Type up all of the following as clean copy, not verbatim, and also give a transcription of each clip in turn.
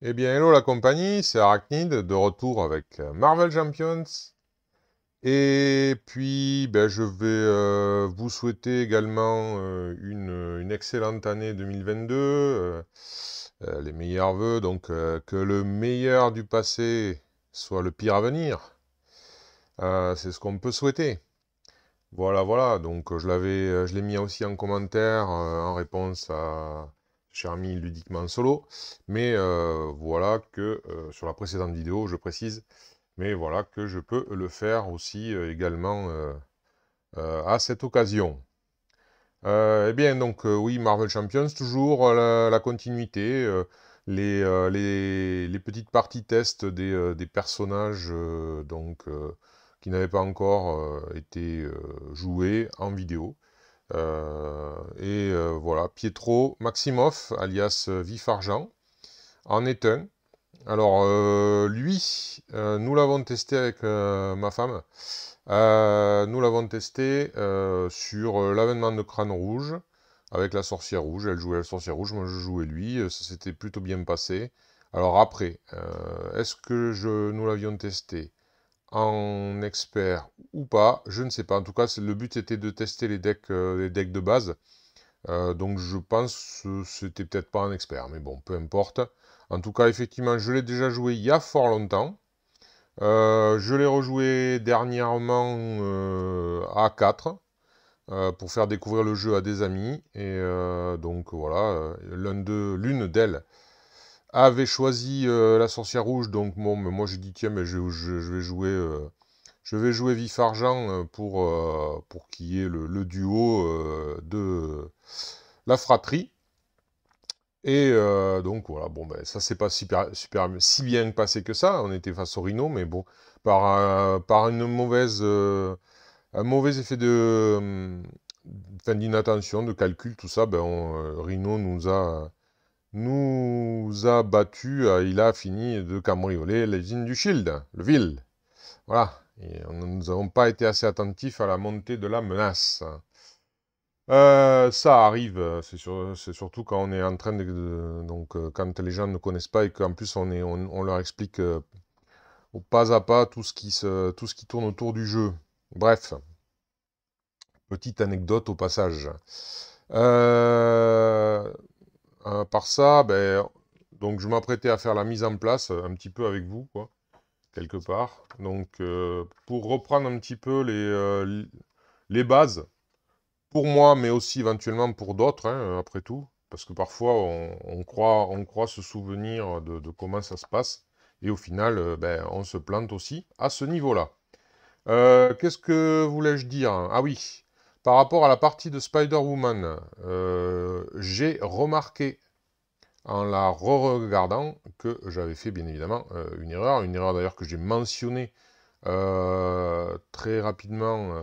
Eh bien, hello la compagnie, c'est Arachnid, de retour avec Marvel Champions. Et puis, ben, je vais vous souhaiter également une excellente année 2022, les meilleurs vœux, donc que le meilleur du passé soit le pire à venir. C'est ce qu'on peut souhaiter. Voilà, voilà, donc je l'ai mis aussi en commentaire en réponse à cher ami ludiquement solo. Mais voilà que sur la précédente vidéo, je précise, mais voilà que je peux le faire aussi également à cette occasion. Eh bien, donc oui, Marvel Champions, toujours la continuité, les petites parties test des personnages qui n'avaient pas encore été joués en vidéo. Voilà, Pietro Maximoff, alias Vif Argent, en est un. Alors, lui, nous l'avons testé avec ma femme. Nous l'avons testé sur l'avènement de Crâne Rouge, avec la sorcière rouge. Elle jouait la sorcière rouge, moi je jouais lui. Ça s'était plutôt bien passé. Alors après, est-ce que nous l'avions testé en expert ou pas? Je ne sais pas. En tout cas, le but était de tester les decks de base. Donc je pense que c'était peut-être pas un expert, mais bon, peu importe. En tout cas, effectivement, je l'ai déjà joué il y a fort longtemps. Je l'ai rejoué dernièrement à 4 pour faire découvrir le jeu à des amis. Et donc voilà, l'une d'elles avait choisi la sorcière rouge. Donc bon, mais moi j'ai dit tiens, mais je vais jouer Vif Argent pour qu'il y ait le duo de la fratrie. Et donc voilà, bon ben ça c'est pas si bien passé que ça, on était face au Rhino, mais bon, par un mauvais effet enfin, d'inattention, de calcul, tout ça, Rhino nous a battu, il a fini de cambrioler les usines du Shield, le Ville. Voilà, et nous n'avons pas été assez attentifs à la montée de la menace. Ça arrive, c'est surtout quand on est en train donc quand les gens ne connaissent pas et qu'en plus on leur explique au pas à pas tout ce qui tourne autour du jeu. Bref, petite anecdote au passage. Euh, Par ça, donc je m'apprêtais à faire la mise en place un petit peu avec vous, quoi, quelque part. Donc pour reprendre un petit peu les bases pour moi, mais aussi éventuellement pour d'autres, hein, après tout, parce que parfois on croit se souvenir de comment ça se passe, et au final, on se plante aussi à ce niveau-là. Qu'est-ce que voulais-je dire? Ah oui, par rapport à la partie de Spider-Woman, j'ai remarqué en la re-regardant que j'avais fait bien évidemment une erreur d'ailleurs que j'ai mentionnée très rapidement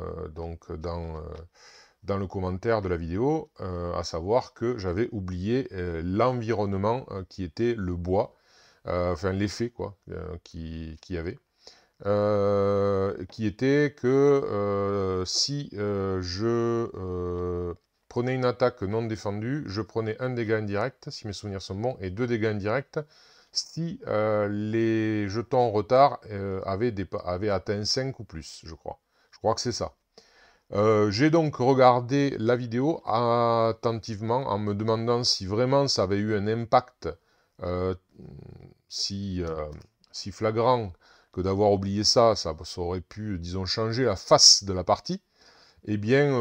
dans le commentaire de la vidéo, à savoir que j'avais oublié l'environnement qui était le bois, enfin l'effet quoi, qui y avait, qui était que si je prenais une attaque non défendue, je prenais un dégât indirect, si mes souvenirs sont bons, et deux dégâts indirects si les jetons en retard avaient atteint 5 ou plus, je crois. Je crois que c'est ça. J'ai donc regardé la vidéo attentivement en me demandant si vraiment ça avait eu un impact euh, si, si flagrant que d'avoir oublié ça, ça aurait pu, disons, changer la face de la partie. Eh bien,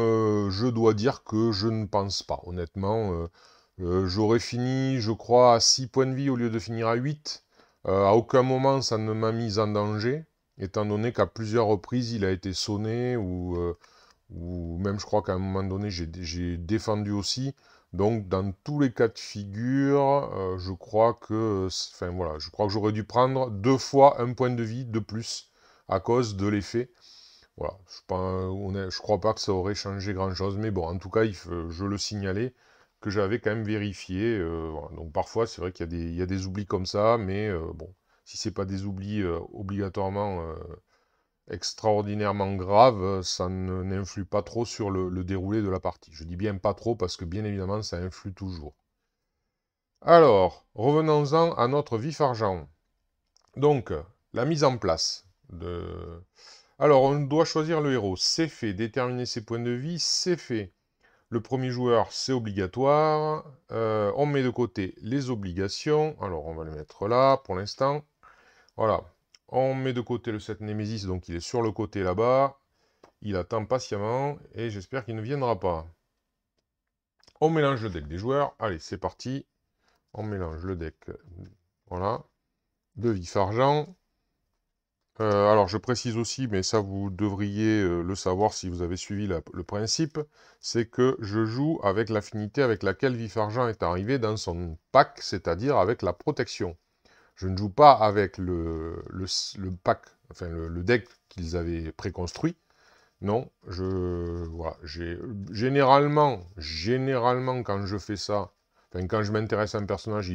je dois dire que je ne pense pas. Honnêtement, j'aurais fini, je crois, à 6 points de vie au lieu de finir à 8. À aucun moment ça ne m'a mis en danger, étant donné qu'à plusieurs reprises il a été sonné ou même je crois qu'à un moment donné j'ai défendu aussi. Donc dans tous les cas de figure, je crois que, enfin voilà, je crois que j'aurais dû prendre 2 fois un point de vie de plus à cause de l'effet. Voilà, je crois pas que ça aurait changé grand-chose, mais bon, en tout cas, je le signalais que j'avais quand même vérifié. Voilà. Donc parfois, c'est vrai il y a des oublis comme ça, mais bon, si c'est pas des oublis obligatoirement extraordinairement grave, ça n'influe pas trop sur le déroulé de la partie. Je dis bien pas trop parce que bien évidemment ça influe toujours. Alors, revenons-en à notre vif-argent. Donc, la mise en place de... Alors, on doit choisir le héros. C'est fait. Déterminer ses points de vie, c'est fait. Le premier joueur, c'est obligatoire. On met de côté les obligations. Alors, on va le mettre là pour l'instant. Voilà. On met de côté le 7 Némésis, donc il est sur le côté là-bas. Il attend patiemment et j'espère qu'il ne viendra pas. On mélange le deck des joueurs. Allez, c'est parti. On mélange le deck, voilà, de vif-argent. Alors, je précise aussi, mais ça, vous devriez le savoir si vous avez suivi le principe, c'est que je joue avec l'affinité avec laquelle vif-argent est arrivé dans son pack, c'est-à-dire avec la protection. Je ne joue pas avec le pack, enfin le deck qu'ils avaient préconstruit. Non, voilà, généralement, quand je fais ça, enfin, quand je m'intéresse à un personnage,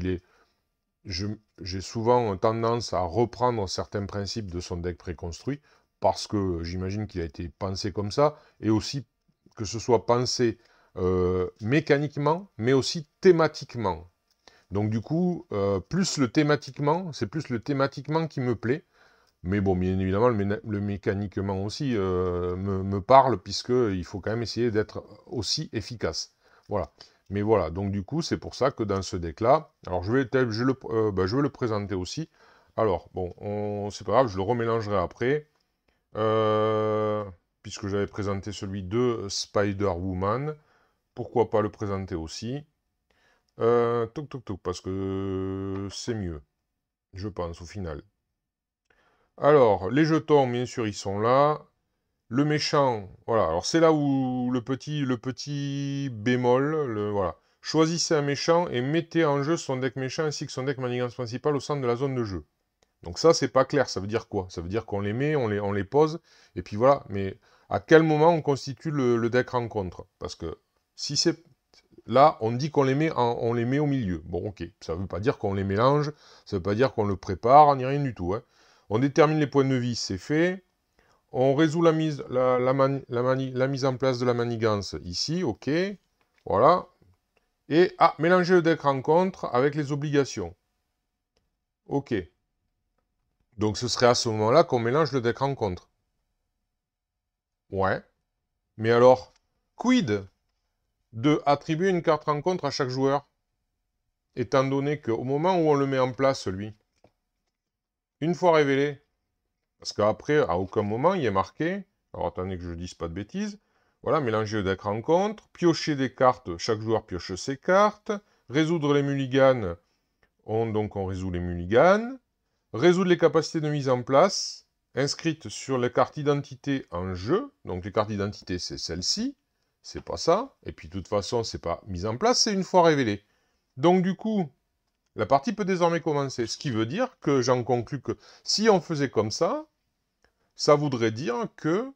j'ai souvent tendance à reprendre certains principes de son deck préconstruit, parce que j'imagine qu'il a été pensé comme ça, et aussi que ce soit pensé mécaniquement, mais aussi thématiquement. Donc du coup, c'est plus le thématiquement qui me plaît. Mais bon, bien évidemment, le mécaniquement aussi me parle, puisqu'il faut quand même essayer d'être aussi efficace. Voilà. Mais voilà, donc du coup, c'est pour ça que dans ce deck-là, alors je vais le présenter aussi. Alors, bon, c'est pas grave, je le remélangerai après. Puisque j'avais présenté celui de Spider-Woman. Pourquoi pas le présenter aussi? Toc toc toc, parce que c'est mieux, je pense, au final. Alors, les jetons, bien sûr, ils sont là. Le méchant, voilà. Alors, c'est là où le petit bémol, voilà. Choisissez un méchant et mettez en jeu son deck méchant ainsi que son deck manigance principal au centre de la zone de jeu. Donc ça, c'est pas clair. Ça veut dire quoi? Ça veut dire qu'on les met, on les pose, et puis voilà. Mais à quel moment on constitue le deck rencontre? Parce que si c'est... Là, on dit qu'on les met, on les met au milieu. Bon, ok. Ça ne veut pas dire qu'on les mélange, ça ne veut pas dire qu'on le prépare, ni rien du tout. Hein. On détermine les points de vie, c'est fait. On résout la mise en place de la manigance ici, ok. Voilà. Et, mélanger le deck rencontre avec les obligations. Ok. Donc, ce serait à ce moment-là qu'on mélange le deck rencontre. Ouais. Mais alors, quid de attribuer une carte rencontre à chaque joueur? Étant donné qu'au moment où on le met en place, lui, une fois révélé, parce qu'après, à aucun moment, il est marqué, alors attendez que je ne dise pas de bêtises, voilà, mélanger le deck rencontre, piocher des cartes, chaque joueur pioche ses cartes, résoudre les mulligans, donc on résout les mulligans, résoudre les capacités de mise en place, inscrites sur les cartes d'identité en jeu, donc les cartes d'identité c'est celle-ci, c'est pas ça, et puis de toute façon c'est pas mise en place, c'est une fois révélé. Donc du coup, la partie peut désormais commencer, ce qui veut dire que j'en conclus que si on faisait comme ça voudrait dire que,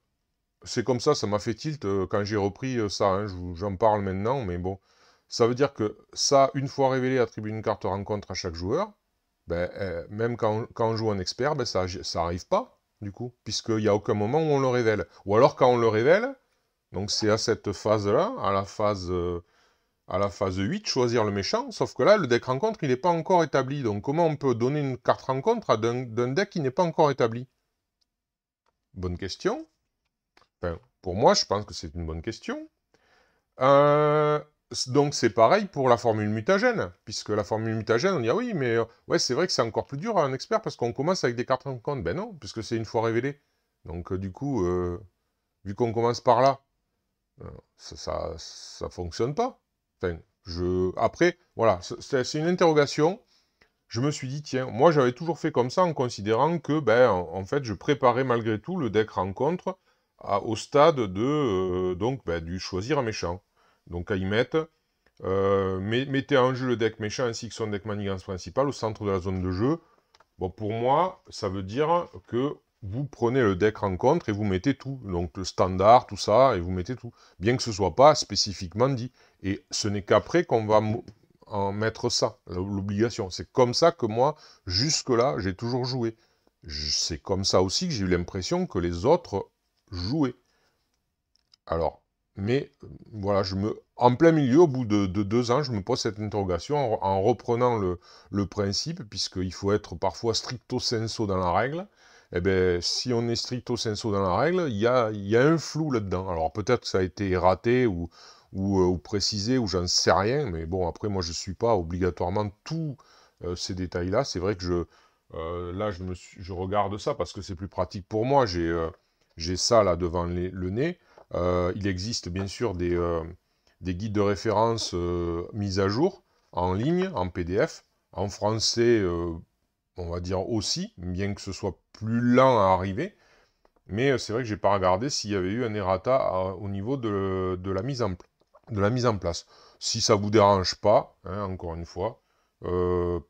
c'est comme ça m'a fait tilt quand j'ai repris ça, hein, j'en parle maintenant, mais bon, ça veut dire que ça, une fois révélé, attribue une carte rencontre à chaque joueur, ben, même quand on joue en expert, ben, ça n'arrive pas, du coup, puisqu'il n'y a aucun moment où on le révèle. Ou alors quand on le révèle, donc c'est à cette phase-là, à la phase 8, choisir le méchant, sauf que là, le deck rencontre, il n'est pas encore établi. Donc comment on peut donner une carte rencontre d'un deck qui n'est pas encore établi? Bonne question. Enfin, pour moi, je pense que c'est une bonne question. Donc c'est pareil pour la formule mutagène, puisque la formule mutagène, on dit, ah oui, mais ouais, c'est vrai que c'est encore plus dur à un expert, parce qu'on commence avec des cartes rencontre. Ben non, puisque c'est une fois révélé. Donc du coup, vu qu'on commence par là, ça fonctionne pas. Enfin, après, voilà, c'est une interrogation. Je me suis dit, tiens, moi j'avais toujours fait comme ça en considérant que, ben, en fait, je préparais malgré tout le deck rencontre au stade de, donc, ben, du choisir un méchant. Donc à y mettre, mettez en jeu le deck méchant ainsi que son deck manigance principal au centre de la zone de jeu. Bon, pour moi, ça veut dire que vous prenez le deck rencontre et vous mettez tout. Donc le standard, tout ça, et vous mettez tout. Bien que ce ne soit pas spécifiquement dit. Et ce n'est qu'après qu'on va en mettre ça, l'obligation. C'est comme ça que moi, jusque-là, j'ai toujours joué. C'est comme ça aussi que j'ai eu l'impression que les autres jouaient. Alors, Mais voilà, en plein milieu, au bout de 2 ans, je me pose cette interrogation en reprenant le principe, puisqu'il faut être parfois stricto sensu dans la règle. Eh bien, si on est stricto sensu dans la règle, il y a un flou là-dedans. Alors peut-être que ça a été raté ou précisé, ou j'en sais rien, mais bon, après, moi, je ne suis pas obligatoirement tous ces détails-là. C'est vrai que là, je regarde ça parce que c'est plus pratique pour moi. J'ai ça là devant le nez. Il existe bien sûr des guides de référence mis à jour en ligne, en PDF, en français, on va dire aussi, bien que ce soit plus lent à arriver. Mais c'est vrai que je n'ai pas regardé s'il y avait eu un errata au niveau de la mise en place. Si ça ne vous dérange pas, hein, encore une fois,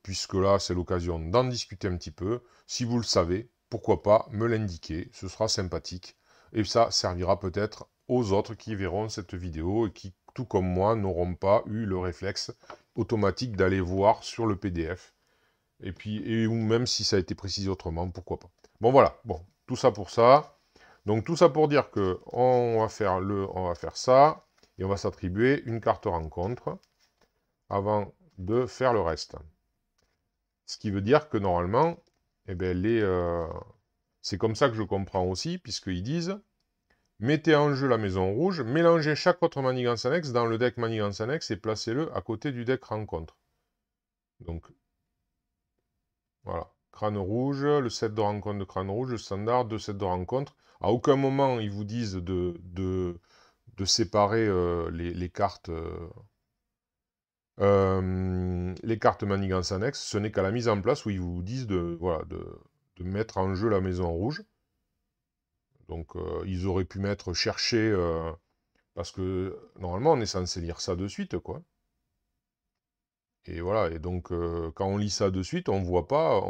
puisque là c'est l'occasion d'en discuter un petit peu, si vous le savez, pourquoi pas me l'indiquer, ce sera sympathique. Et ça servira peut-être aux autres qui verront cette vidéo et qui, tout comme moi, n'auront pas eu le réflexe automatique d'aller voir sur le PDF. Et puis, ou même si ça a été précisé autrement, pourquoi pas. Bon voilà, bon, tout ça pour ça. Donc tout ça pour dire que on va faire ça, et on va s'attribuer une carte rencontre avant de faire le reste. Ce qui veut dire que normalement, eh ben, c'est comme ça que je comprends aussi, puisqu'ils disent mettez en jeu la maison rouge, mélangez chaque autre manigance annexe dans le deck manigance annexe et placez-le à côté du deck rencontre. Donc, voilà. Crâne rouge, le set de rencontre de crâne rouge, le standard, 2 sets de rencontre. À aucun moment, ils vous disent de séparer les cartes manigance annexe. Ce n'est qu'à la mise en place où ils vous disent voilà, de mettre en jeu la maison rouge. Donc, ils auraient pu mettre chercher, parce que normalement, on est censé lire ça de suite, quoi. Et voilà, et donc, quand on lit ça de suite, on voit pas.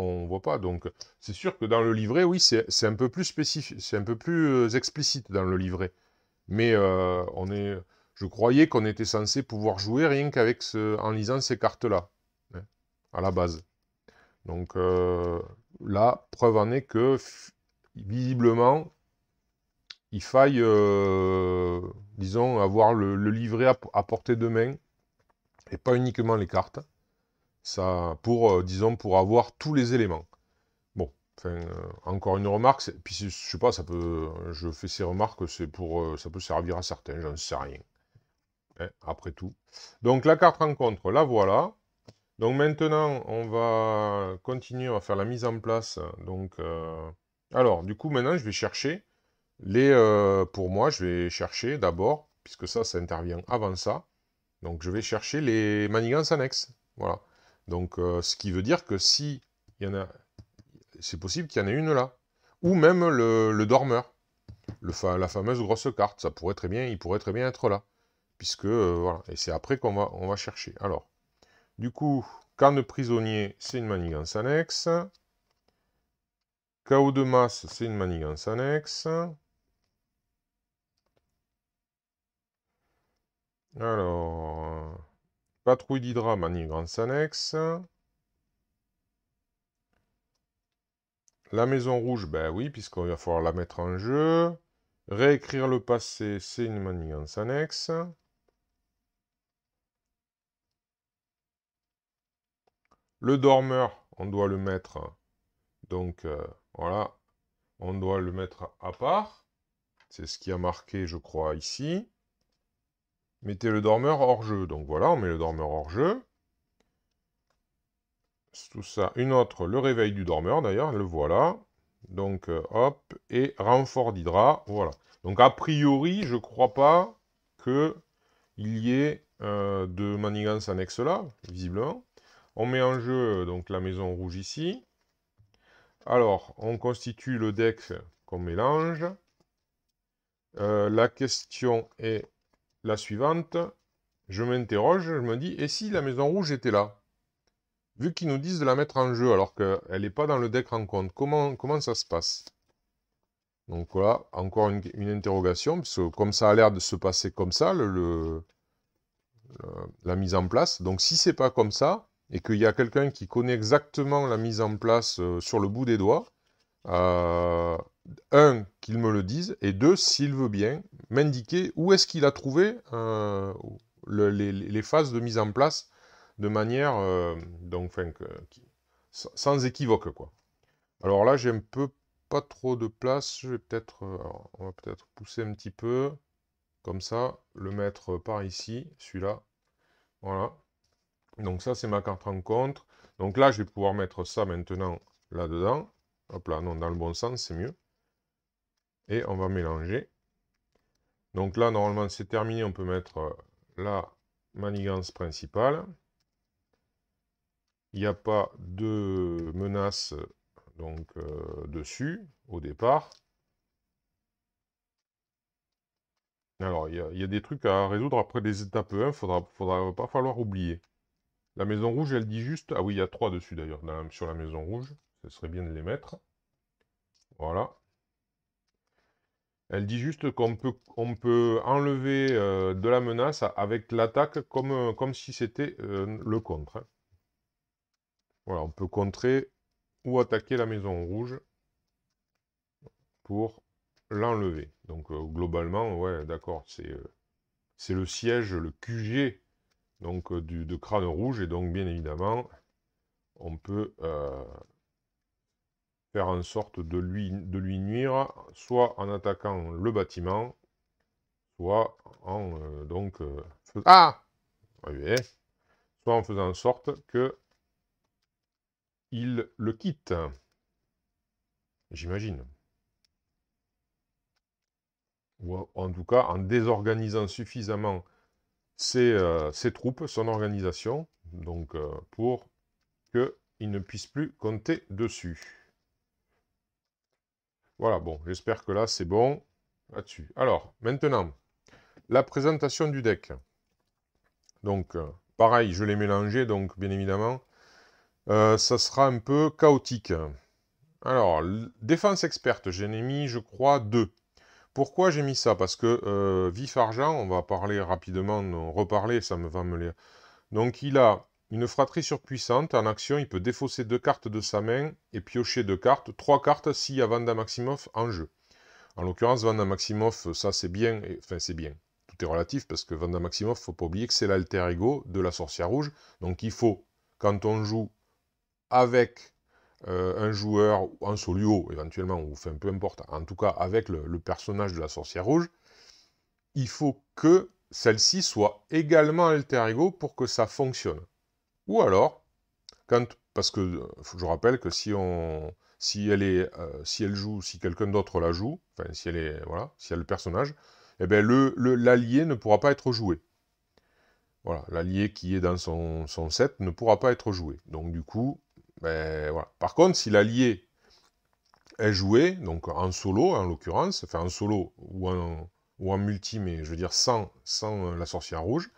Donc, c'est sûr que dans le livret, oui, c'est un peu plus spécifique, c'est un peu plus explicite dans le livret. Mais je croyais qu'on était censé pouvoir jouer rien qu'avec en lisant ces cartes-là, hein, à la base. Donc, là, preuve en est que, visiblement, il faille, disons, avoir le livret à portée de main, et pas uniquement les cartes, ça, disons, pour avoir tous les éléments. Bon, enfin, encore une remarque, puis je sais pas, je fais ces remarques, ça peut servir à certains, j'en sais rien, hein, après tout. Donc la carte rencontre, la voilà. Donc maintenant, on va continuer, on va faire la mise en place. Donc, alors, du coup, maintenant, je vais chercher pour moi, je vais chercher d'abord, puisque ça intervient avant ça. Donc, je vais chercher les manigances annexes. Voilà. Donc, ce qui veut dire que si il y en a, c'est possible qu'il y en ait une là. Ou même le dormeur, la fameuse grosse carte. Il pourrait très bien être là. Puisque, voilà. Et c'est après on va chercher. Alors, du coup, camp de prisonnier, c'est une manigance annexe. Chaos de masse, c'est une manigance annexe. Alors, patrouille d'Hydra, manigance annexe. La maison rouge, ben oui, puisqu'il va falloir la mettre en jeu. Réécrire le passé, c'est une manigance annexe. Le dormeur, on doit le mettre, donc voilà, on doit le mettre à part. C'est ce qui a marqué, je crois, ici. Mettez le dormeur hors jeu. Donc voilà, on met le dormeur hors jeu. Tout ça. Une autre, le réveil du dormeur, d'ailleurs, le voilà. Donc, hop, et renfort d'Hydra, voilà. Donc, a priori, je ne crois pas qu'il y ait de manigance annexe là, visiblement. On met en jeu donc la maison rouge ici. Alors, on constitue le deck qu'on mélange. La question est la suivante. Je m'interroge, je me dis, et si la maison rouge était là? Vu qu'ils nous disent de la mettre en jeu alors qu'elle n'est pas dans le deck rencontre, comment ça se passe? Donc voilà, encore une interrogation, parce que comme ça a l'air de se passer comme ça, la mise en place. Donc si c'est pas comme ça, et qu'il y a quelqu'un qui connaît exactement la mise en place sur le bout des doigts, un, qu'il me le dise, et deux, s'il veut bien m'indiquer où est-ce qu'il a trouvé les phases de mise en place de manière donc, enfin, sans équivoque, quoi. Alors là, j'ai un peu pas trop de place. Je vais peut-être, on va peut-être pousser un petit peu, comme ça, le mettre par ici, celui-là. Voilà. Donc ça, c'est ma carte rencontre. Donc là, je vais pouvoir mettre ça maintenant là-dedans. Hop là, non, dans le bon sens, c'est mieux. Et on va mélanger. Donc là, normalement, c'est terminé. On peut mettre la manigance principale. Il n'y a pas de menace donc, dessus, au départ. Alors, il y a des trucs à résoudre après les étapes 1. Faudra pas falloir oublier. La maison rouge, elle dit juste... Ah oui, il y a 3 dessus, d'ailleurs, sur la maison rouge. Ce serait bien de les mettre. Voilà. Elle dit juste on peut enlever de la menace avec l'attaque comme si c'était le contre. Hein. Voilà, on peut contrer ou attaquer la maison rouge pour l'enlever. Donc globalement, ouais, d'accord, c'est le siège, le QG donc, de crâne rouge, et donc bien évidemment, on peut faire en sorte de lui nuire, soit en attaquant le bâtiment, soit en ah oui, soit en faisant en sorte que il le quitte, j'imagine. Ou en tout cas en désorganisant suffisamment ses troupes, son organisation, donc pour qu'il ne puisse plus compter dessus. Voilà, bon, j'espère que là c'est bon là-dessus. Alors, maintenant, la présentation du deck. Donc, pareil, je l'ai mélangé, donc bien évidemment, ça sera un peu chaotique. Alors, défense experte, j'en ai mis, je crois, 2. Pourquoi j'ai mis ça? Parce que vif argent, on va parler rapidement, reparler, ça me va me lire. Donc, il a une fratrie surpuissante. En action, il peut défausser 2 cartes de sa main et piocher 2 cartes. 3 cartes s'il y a Vanda Maximoff en jeu. En l'occurrence, Vanda Maximoff, ça c'est bien, enfin c'est bien. Tout est relatif parce que Vanda Maximoff, faut pas oublier que c'est l'alter ego de la sorcière rouge. Donc il faut, quand on joue avec un joueur, en solo éventuellement, ou enfin peu importe, en tout cas avec le personnage de la sorcière rouge, il faut que celle-ci soit également alter ego pour que ça fonctionne. Ou alors, parce que je rappelle que si elle joue, si quelqu'un d'autre la joue, enfin si elle est, voilà, si elle a le personnage, eh bien l'allié ne pourra pas être joué. Voilà, l'allié qui est dans son set ne pourra pas être joué. Donc du coup, ben, voilà. Par contre, si l'allié est joué, donc en solo en l'occurrence, enfin en solo ou en multi, mais je veux dire sans la sorcière rouge,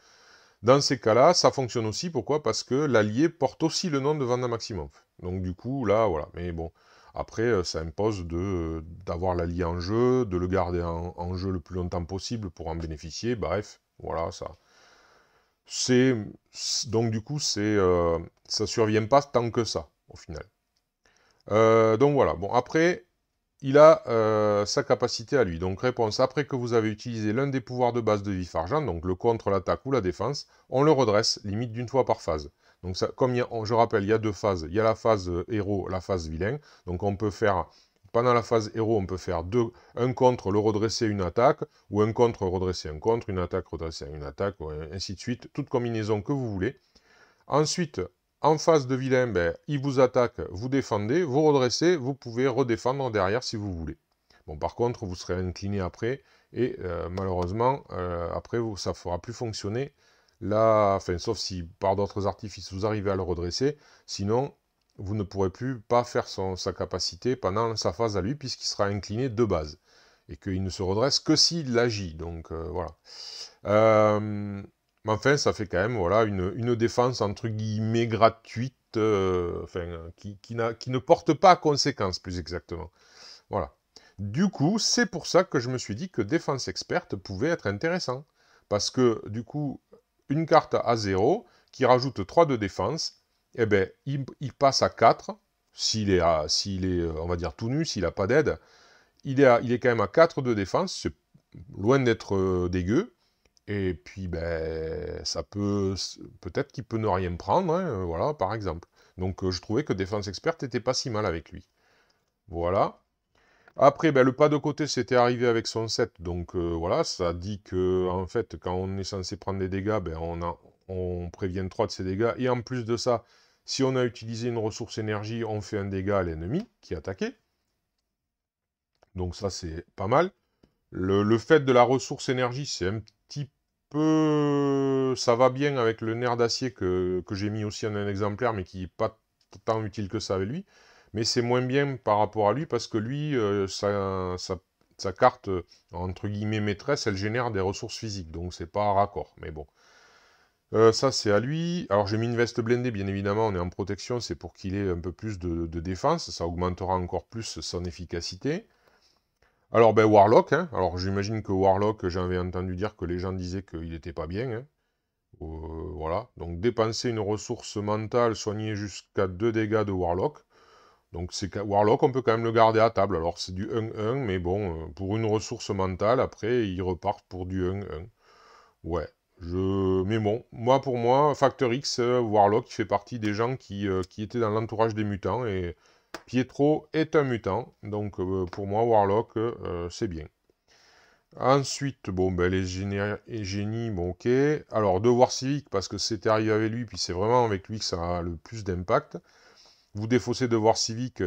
dans ces cas-là, ça fonctionne aussi. Pourquoi? Parce que l'allié porte aussi le nom de Vanda Maximoff. Donc du coup, là, voilà. Mais bon, après, ça impose d'avoir l'allié en jeu, de le garder en jeu le plus longtemps possible pour en bénéficier. Bref, voilà, ça. Donc du coup, ça survient pas tant que ça, au final. Donc voilà. Bon, après, il a sa capacité à lui. Donc réponse, après que vous avez utilisé l'un des pouvoirs de base de vif argent, donc le contre, l'attaque ou la défense, on le redresse, limite d'une fois par phase. Donc ça, comme je rappelle, il y a 2 phases. Il y a la phase héros, la phase vilain. Donc on peut faire, pendant la phase héros, on peut faire un contre, le redresser, une attaque, ou un contre, redresser un contre, une attaque, redresser une attaque, ainsi de suite. Toute combinaison que vous voulez. Ensuite, en phase de vilain, ben, il vous attaque, vous défendez, vous redressez, vous pouvez redéfendre derrière si vous voulez. Bon, par contre, vous serez incliné après, et malheureusement, après, ça ne fera plus fonctionner, enfin, sauf si par d'autres artifices vous arrivez à le redresser, sinon, vous ne pourrez plus pas faire sa capacité pendant sa phase à lui, puisqu'il sera incliné de base, et qu'il ne se redresse que s'il agit, donc voilà. Mais enfin, ça fait quand même voilà, une défense entre guillemets gratuite, enfin, qui ne porte pas à conséquence, plus exactement. Voilà. Du coup, c'est pour ça que je me suis dit que défense experte pouvait être intéressant. Parce que, du coup, une carte à 0, qui rajoute 3 de défense, eh ben, il passe à 4, s'il est, on va dire, tout nu, s'il n'a pas d'aide. il est quand même à 4 de défense, c'est loin d'être dégueu. Et puis, ben, ça peut-être qu'il peut ne rien prendre, hein, voilà, par exemple. Donc, je trouvais que Défense Experte n'était pas si mal avec lui. Voilà. Après, ben, le pas de côté, c'était arrivé avec son set. Donc, voilà, ça dit que, en fait, quand on est censé prendre des dégâts, ben, on prévient 3 de ces dégâts. Et en plus de ça, si on a utilisé une ressource énergie, on fait un dégât à l'ennemi qui est attaqué. Donc, ça, c'est pas mal. Le fait de la ressource énergie, c'est un petit peu... Ça va bien avec le nerf d'acier que j'ai mis aussi en un exemplaire, mais qui n'est pas tant utile que ça avec lui. Mais c'est moins bien par rapport à lui, parce que lui, sa carte, entre guillemets, maîtresse, elle génère des ressources physiques, donc c'est pas raccord, mais bon. Ça, c'est à lui. Alors, j'ai mis une veste blindée, bien évidemment, on est en protection, c'est pour qu'il ait un peu plus de défense, ça augmentera encore plus son efficacité. Alors, ben, Warlock, hein. Alors, j'imagine que Warlock, j'avais entendu dire que les gens disaient qu'il n'était pas bien, hein. Voilà. Donc, dépenser une ressource mentale, soigner jusqu'à 2 dégâts de Warlock. Donc, Warlock, on peut quand même le garder à table. Alors, c'est du 1-1, mais bon, pour une ressource mentale, après, il repart pour du 1-1. Ouais. Mais bon, pour moi, Factor X, Warlock, il fait partie des gens qui étaient dans l'entourage des mutants, et Pietro est un mutant, donc pour moi, Warlock, c'est bien. Ensuite, bon, ben, les génies, bon, ok. Alors, devoir civique, parce que c'était arrivé avec lui, puis c'est vraiment avec lui que ça a le plus d'impact. Vous défaussez devoir civique,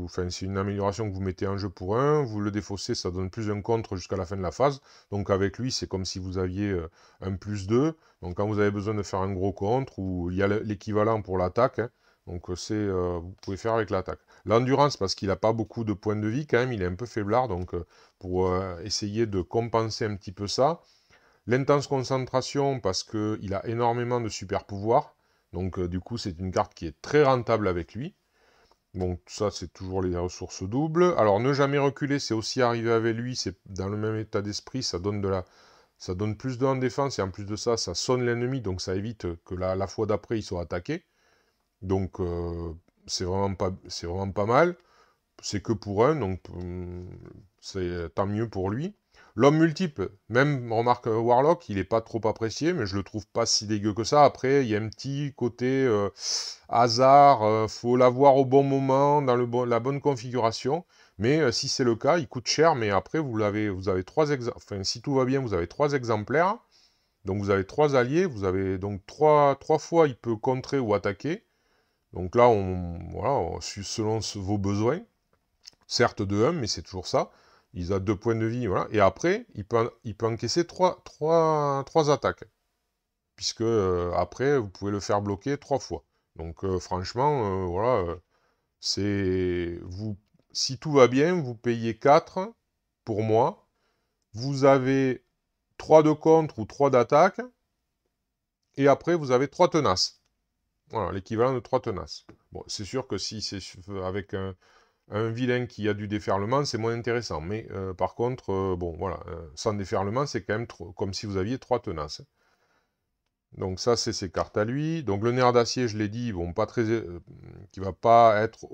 c'est une amélioration que vous mettez en jeu pour un. Vous le défaussez, ça donne plus un contre jusqu'à la fin de la phase. Donc, avec lui, c'est comme si vous aviez un +2. Donc, quand vous avez besoin de faire un gros contre, ou il y a l'équivalent pour l'attaque, hein. Donc, vous pouvez faire avec l'attaque. L'endurance, parce qu'il n'a pas beaucoup de points de vie quand même, il est un peu faiblard, donc pour essayer de compenser un petit peu ça. L'intense concentration, parce qu'il a énormément de super pouvoirs, donc du coup c'est une carte qui est très rentable avec lui. Donc ça c'est toujours les ressources doubles. Alors ne jamais reculer, c'est aussi arrivé avec lui, c'est dans le même état d'esprit, ça donne plus de en défense, et en plus de ça, ça sonne l'ennemi, donc ça évite que la fois d'après il soit attaqué. Donc c'est vraiment pas mal. C'est que pour un, donc c'est tant mieux pour lui. L'homme multiple, même remarque Warlock, il n'est pas trop apprécié, mais je le trouve pas si dégueu que ça. Après, il y a un petit côté hasard, faut l'avoir au bon moment, dans la bonne configuration. Mais si c'est le cas, il coûte cher, mais après vous avez 3 exemplaires. Enfin, si tout va bien, vous avez 3 exemplaires. Donc vous avez 3 alliés, vous avez donc 3 fois il peut contrer ou attaquer. Donc là, voilà, selon vos besoins. Certes de 1, mais c'est toujours ça. Il a 2 points de vie, voilà. Et après, il peut encaisser 3 attaques. Puisque après, vous pouvez le faire bloquer 3 fois. Donc franchement, voilà, si tout va bien, vous payez 4 pour moi. Vous avez 3 de contre ou 3 d'attaque. Et après, vous avez 3 tenaces. Voilà, l'équivalent de 3 tenaces. Bon, c'est sûr que si c'est avec un vilain qui a du déferlement, c'est moins intéressant. Mais par contre, bon, voilà, sans déferlement, c'est quand même comme si vous aviez 3 tenaces. Donc ça, c'est ses cartes à lui. Donc le nerf d'acier, je l'ai dit, bon, pas très, qui va pas être,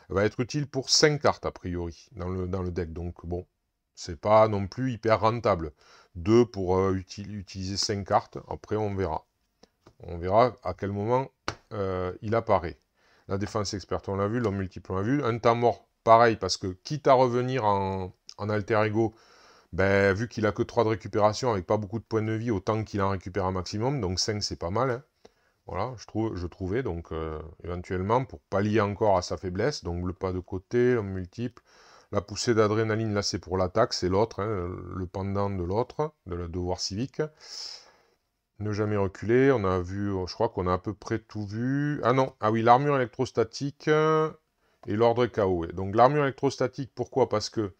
va être utile pour 5 cartes a priori dans le deck. Donc bon, c'est pas non plus hyper rentable. 2 pour utiliser 5 cartes. Après, on verra. On verra à quel moment il apparaît. La défense experte, on l'a vu. L'homme multiple, on l'a vu. Un temps mort, pareil, parce que quitte à revenir en alter ego, ben, vu qu'il a que 3 de récupération, avec pas beaucoup de points de vie, autant qu'il en récupère un maximum. Donc 5, c'est pas mal, hein. Voilà, je trouvais. Donc éventuellement, pour pallier encore à sa faiblesse, donc le pas de côté, l'homme multiple. La poussée d'adrénaline, là, c'est pour l'attaque. C'est l'autre, hein, le pendant de l'autre, de le devoir civique. Ne jamais reculer, on a vu, je crois qu'on a à peu près tout vu. Ah non, ah oui, l'armure électrostatique et l'ordre KO. Donc l'armure électrostatique, pourquoi? Parce que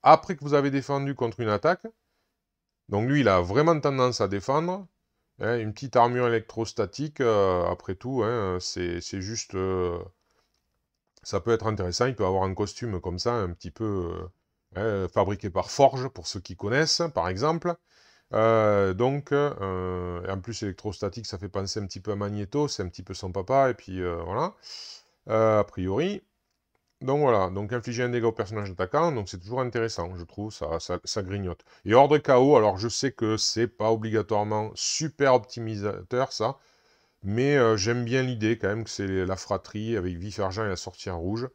après que vous avez défendu contre une attaque, donc lui, il a vraiment tendance à défendre. Hein, une petite armure électrostatique, après tout, hein, c'est juste... ça peut être intéressant, il peut avoir un costume comme ça, un petit peu fabriqué par Forge, pour ceux qui connaissent, par exemple. Donc, et en plus, électrostatique, ça fait penser un petit peu à Magneto, c'est un petit peu son papa, et puis voilà, a priori. Donc voilà, donc infliger un dégât au personnage attaquant, donc c'est toujours intéressant, je trouve, ça grignote. Et ordre KO, alors je sais que c'est pas obligatoirement super optimisateur ça, mais j'aime bien l'idée quand même que c'est la fratrie avec vif argent et la sorcière rouge.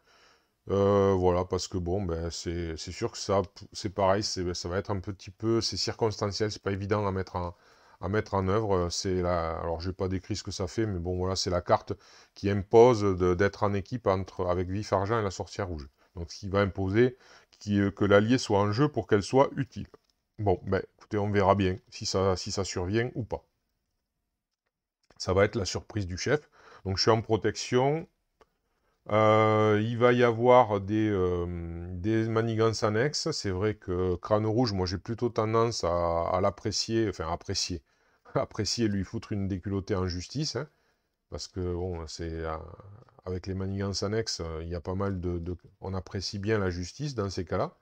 Voilà, parce que bon, ben, c'est sûr que ça, c'est pareil, ça va être un petit peu, c'est circonstanciel, c'est pas évident à mettre en œuvre. Alors, j'ai pas décrit ce que ça fait, mais bon, voilà, c'est la carte qui impose d'être en équipe avec Vif Argent et la Sorcière Rouge. Donc, ce qui va imposer que l'allié soit en jeu pour qu'elle soit utile. Bon, ben, écoutez, on verra bien si ça survient ou pas. Ça va être la surprise du chef. Donc, je suis en protection. Il va y avoir des manigances annexes. C'est vrai que Crâne Rouge, moi j'ai plutôt tendance à l'apprécier, enfin apprécier, apprécier lui foutre une déculottée en justice, hein, parce que bon, avec les manigances annexes, il y a pas mal on apprécie bien la justice dans ces cas-là.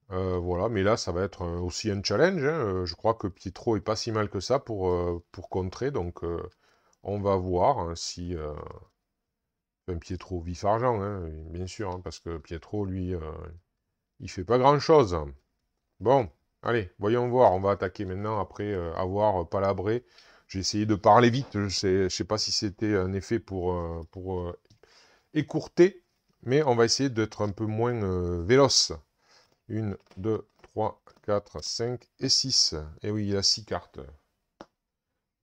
Voilà, mais là ça va être aussi un challenge, hein. Je crois que Pietro est pas si mal que ça pour contrer, donc on va voir hein, si. Enfin, Pietro vif argent, hein, bien sûr, hein, parce que Pietro, lui, il fait pas grand-chose. Bon, allez, voyons voir. On va attaquer maintenant après avoir palabré. J'ai essayé de parler vite. Je sais pas si c'était un effet pour écourter, mais on va essayer d'être un peu moins véloce. 1, 2, 3, 4, 5 et 6. Et oui, il y a 6 cartes.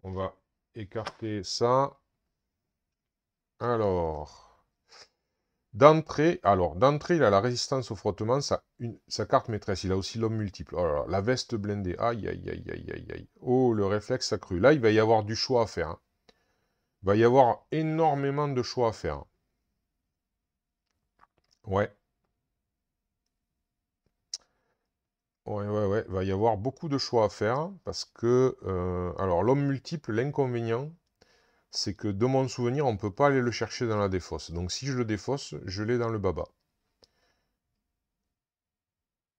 On va écarter ça. Alors... D'entrée, il a la résistance au frottement, sa carte maîtresse. Il a aussi l'homme multiple. Oh là là, la veste blindée. Aïe, aïe, aïe, aïe, aïe, aïe. Oh, le réflexe accru. Là, il va y avoir du choix à faire, hein. Il va y avoir énormément de choix à faire. Ouais. Ouais, ouais, ouais. Il va y avoir beaucoup de choix à faire. Parce que, alors, l'homme multiple, l'inconvénient, c'est que de mon souvenir, on ne peut pas aller le chercher dans la défausse. Donc, si je le défausse, je l'ai dans le baba.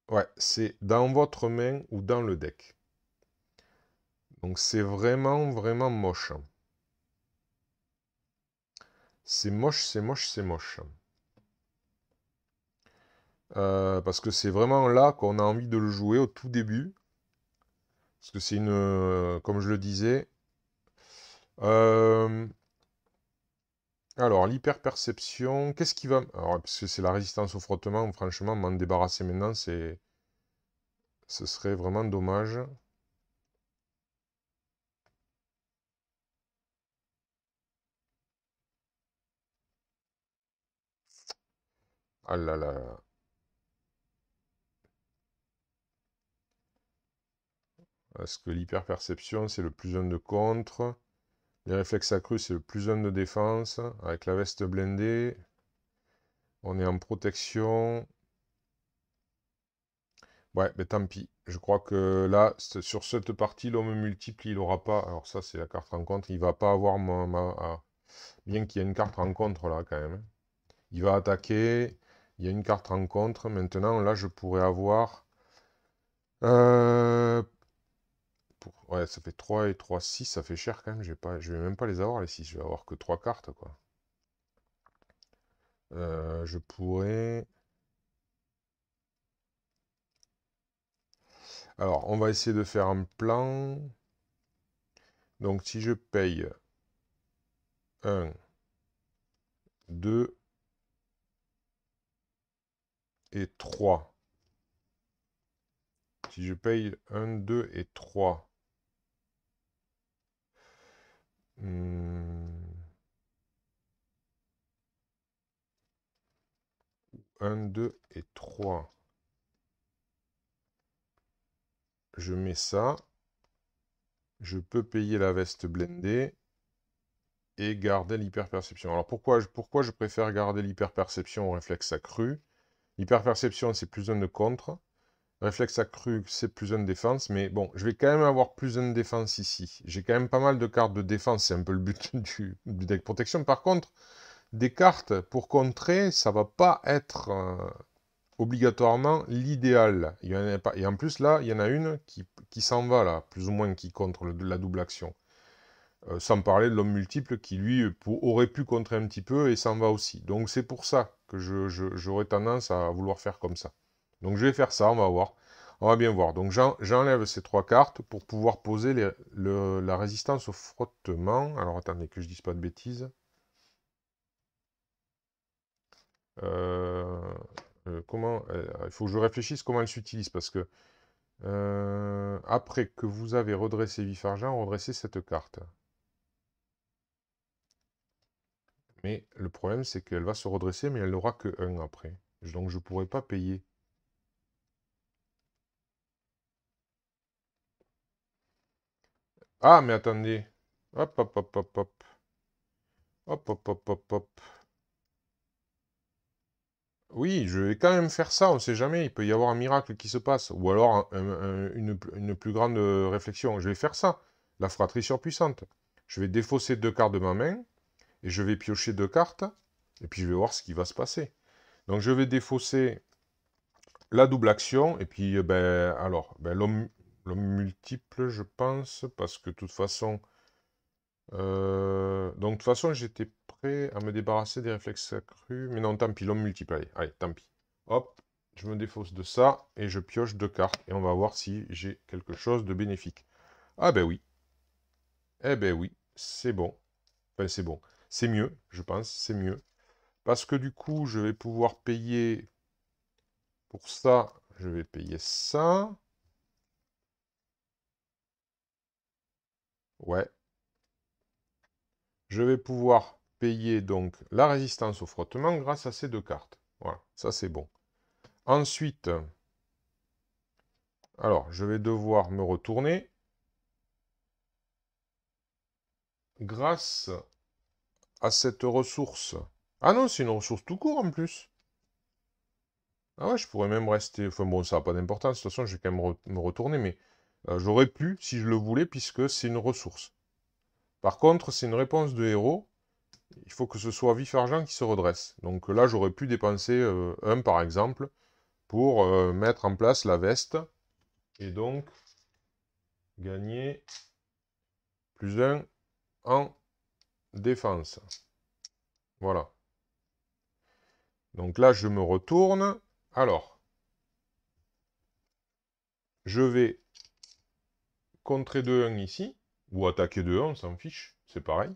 Ouais, c'est dans votre main ou dans le deck. Donc c'est vraiment, vraiment moche. C'est moche, c'est moche, c'est moche. Parce que c'est vraiment là qu'on a envie de le jouer au tout début. Parce que c'est comme je le disais... alors, l'hyperperception, qu'est-ce qui va... Alors, parce que c'est la résistance au frottement, franchement, m'en débarrasser maintenant, ce serait vraiment dommage. Ah là là là. Parce que l'hyperperception, c'est le plus 1 de contre. Les réflexes accrus, c'est le plus 1 de défense. Avec la veste blindée, on est en protection. Ouais, mais tant pis. Je crois que là, sur cette partie, l'homme multiple, il n'aura pas... Alors ça, c'est la carte rencontre. Il va pas avoir bien qu'il y ait une carte rencontre là, quand même, hein. Il va attaquer. Il y a une carte rencontre. Maintenant, là, je pourrais avoir... euh, Ouais, ça fait 3 et 3, 6. Ça fait cher, quand même. Je vais même pas les avoir, les 6. Je vais avoir que 3 cartes, quoi. Je pourrais... Alors, on va essayer de faire un plan. Donc, si je paye 1, 2 et 3. Si je paye 1, 2 et 3. 1, 2 et 3. Je mets ça. Je peux payer la veste blindée et garder l'hyperperception. Alors pourquoi je préfère garder l'hyperperception au réflexe accru? L'hyperperception, c'est plus 1 de contre. Réflexe accru, c'est plus 1 de défense. Mais bon, je vais quand même avoir plus 1 de défense ici. J'ai quand même pas mal de cartes de défense. C'est un peu le but du deck protection. Par contre, des cartes pour contrer, ça va pas être obligatoirement l'idéal. Il y en a pas. Et en plus, là, il y en a une qui s'en va, là, plus ou moins, qui contre la double action. Sans parler de l'homme multiple qui, lui, aurait pu contrer un petit peu et s'en va aussi. Donc c'est pour ça que j'aurais tendance à vouloir faire comme ça. Donc je vais faire ça, on va voir. On va bien voir. Donc j'enlève ces 3 cartes pour pouvoir poser la résistance au frottement. Alors attendez que je dise pas de bêtises. Comment il faut que je réfléchisse comment elle s'utilise parce que après que vous avez redressé vif argent, redressez cette carte. Mais le problème c'est qu'elle va se redresser mais elle n'aura que 1 après. Donc je ne pourrai pas payer. Ah mais attendez. Hop hop hop hop hop. Hop hop hop hop hop. Oui, je vais quand même faire ça, on ne sait jamais, il peut y avoir un miracle qui se passe, ou alors une plus grande réflexion. Je vais faire ça, la fratrie surpuissante. Je vais défausser 2 cartes de ma main, et je vais piocher 2 cartes, et puis je vais voir ce qui va se passer. Donc je vais défausser la double action, et puis l'homme multiple, je pense, parce que de toute façon... donc de toute façon, j'étais prêt à me débarrasser des réflexes accrus, mais non, tant pis, l'homme multiple, allez, tant pis. Hop, je me défausse de ça, et je pioche 2 cartes, et on va voir si j'ai quelque chose de bénéfique. Ah ben oui. Eh ben oui, c'est bon. Enfin, c'est bon. C'est mieux, je pense, c'est mieux. Parce que du coup, je vais pouvoir payer... Pour ça, je vais payer ça. Ouais. Je vais pouvoir payer donc la résistance au frottement grâce à ces 2 cartes. Voilà, ça c'est bon. Ensuite, alors, je vais devoir me retourner. Grâce à cette ressource... Ah non, c'est une ressource tout court en plus. Ah ouais, je pourrais même rester... Enfin bon, ça n'a pas d'importance. De toute façon, je vais quand même me retourner. Mais j'aurais pu, si je le voulais, puisque c'est une ressource. Par contre, c'est une réponse de héros. Il faut que ce soit vif argent qui se redresse. Donc là, j'aurais pu dépenser 1, par exemple, pour mettre en place la veste. Et donc, gagner plus 1 en défense. Voilà. Donc là, je me retourne. Alors, je vais contrer de 1 ici, ou attaquer de 1, on s'en fiche, c'est pareil.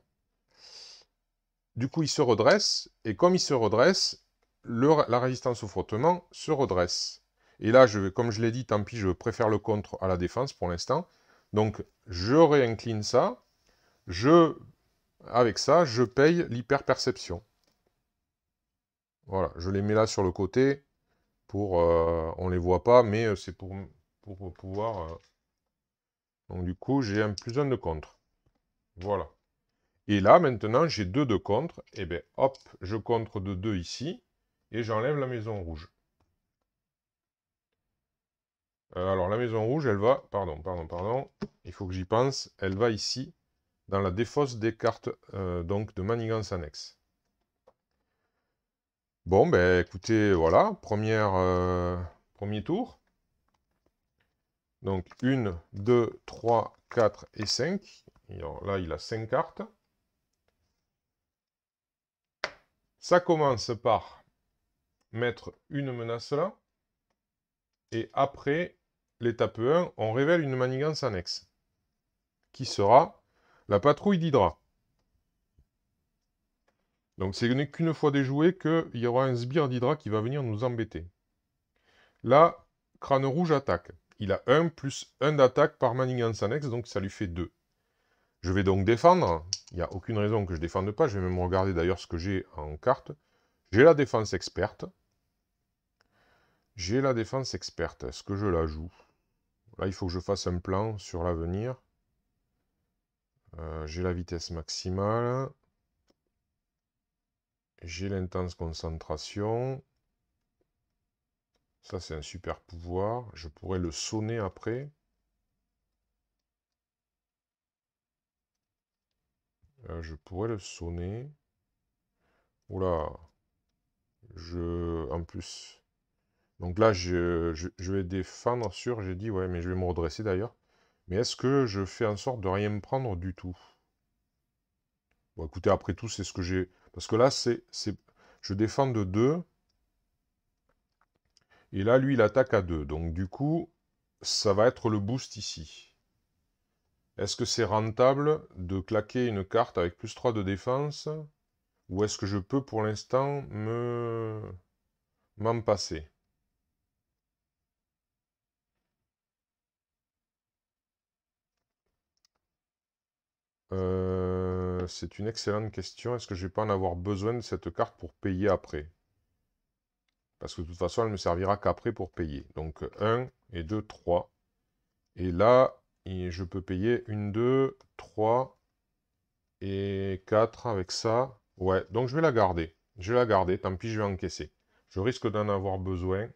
Du coup, il se redresse, et comme il se redresse, la résistance au frottement se redresse. Et là, comme je l'ai dit, tant pis, je préfère le contre à la défense pour l'instant. Donc, je réincline ça. Avec ça, je paye l'hyperperception. Voilà, je les mets là sur le côté. On ne les voit pas, mais c'est pour pouvoir... Donc du coup, j'ai un plus 1 de contre. Voilà. Et là, maintenant, j'ai 2 de contre. Et bien, hop, je contre de 2 ici. Et j'enlève la maison rouge. Alors, la maison rouge, elle va... Pardon. Il faut que j'y pense. Elle va ici, dans la défausse des cartes donc de manigance annexe. Bon, ben écoutez, voilà. Premier tour. Donc, 1, 2, 3, 4 et 5. Alors, là, il a 5 cartes. Ça commence par mettre une menace là. Et après, l'étape 1, on révèle une manigance annexe. Qui sera la patrouille d'Hydra. Donc, ce n'est qu'une fois déjoué qu'il y aura un sbire d'Hydra qui va venir nous embêter. Là, Crâne Rouge attaque. Il a 1 plus 1 d'attaque par manigance annexe, donc ça lui fait 2. Je vais donc défendre. Il n'y a aucune raison que je ne défende pas. Je vais même regarder d'ailleurs ce que j'ai en carte. J'ai la défense experte. Est-ce que je la joue? Là, il faut que je fasse un plan sur l'avenir. J'ai la vitesse maximale. J'ai l'intense concentration. Ça, c'est un super pouvoir. Je pourrais le sonner après. Je pourrais le sonner. Oula. En plus... Donc là, je vais défendre sur... J'ai dit, ouais, mais je vais me redresser d'ailleurs. Mais est-ce que je fais en sorte de rien me prendre du tout? Bon, écoutez, après tout, c'est ce que j'ai... Parce que là, Je défends de 2. Et là, lui, il attaque à 2. Donc, du coup, ça va être le boost ici. Est-ce que c'est rentable de claquer une carte avec plus 3 de défense? Ou est-ce que je peux, pour l'instant, m'en passer? C'est une excellente question. Est-ce que je vais pas en avoir besoin de cette carte pour payer après? Parce que de toute façon, elle ne me servira qu'après pour payer. Donc 1 et 2, 3. Et là, je peux payer 1, 2, 3 et 4 avec ça. Ouais, donc je vais la garder. Je vais la garder, tant pis, je vais encaisser. Je risque d'en avoir besoin.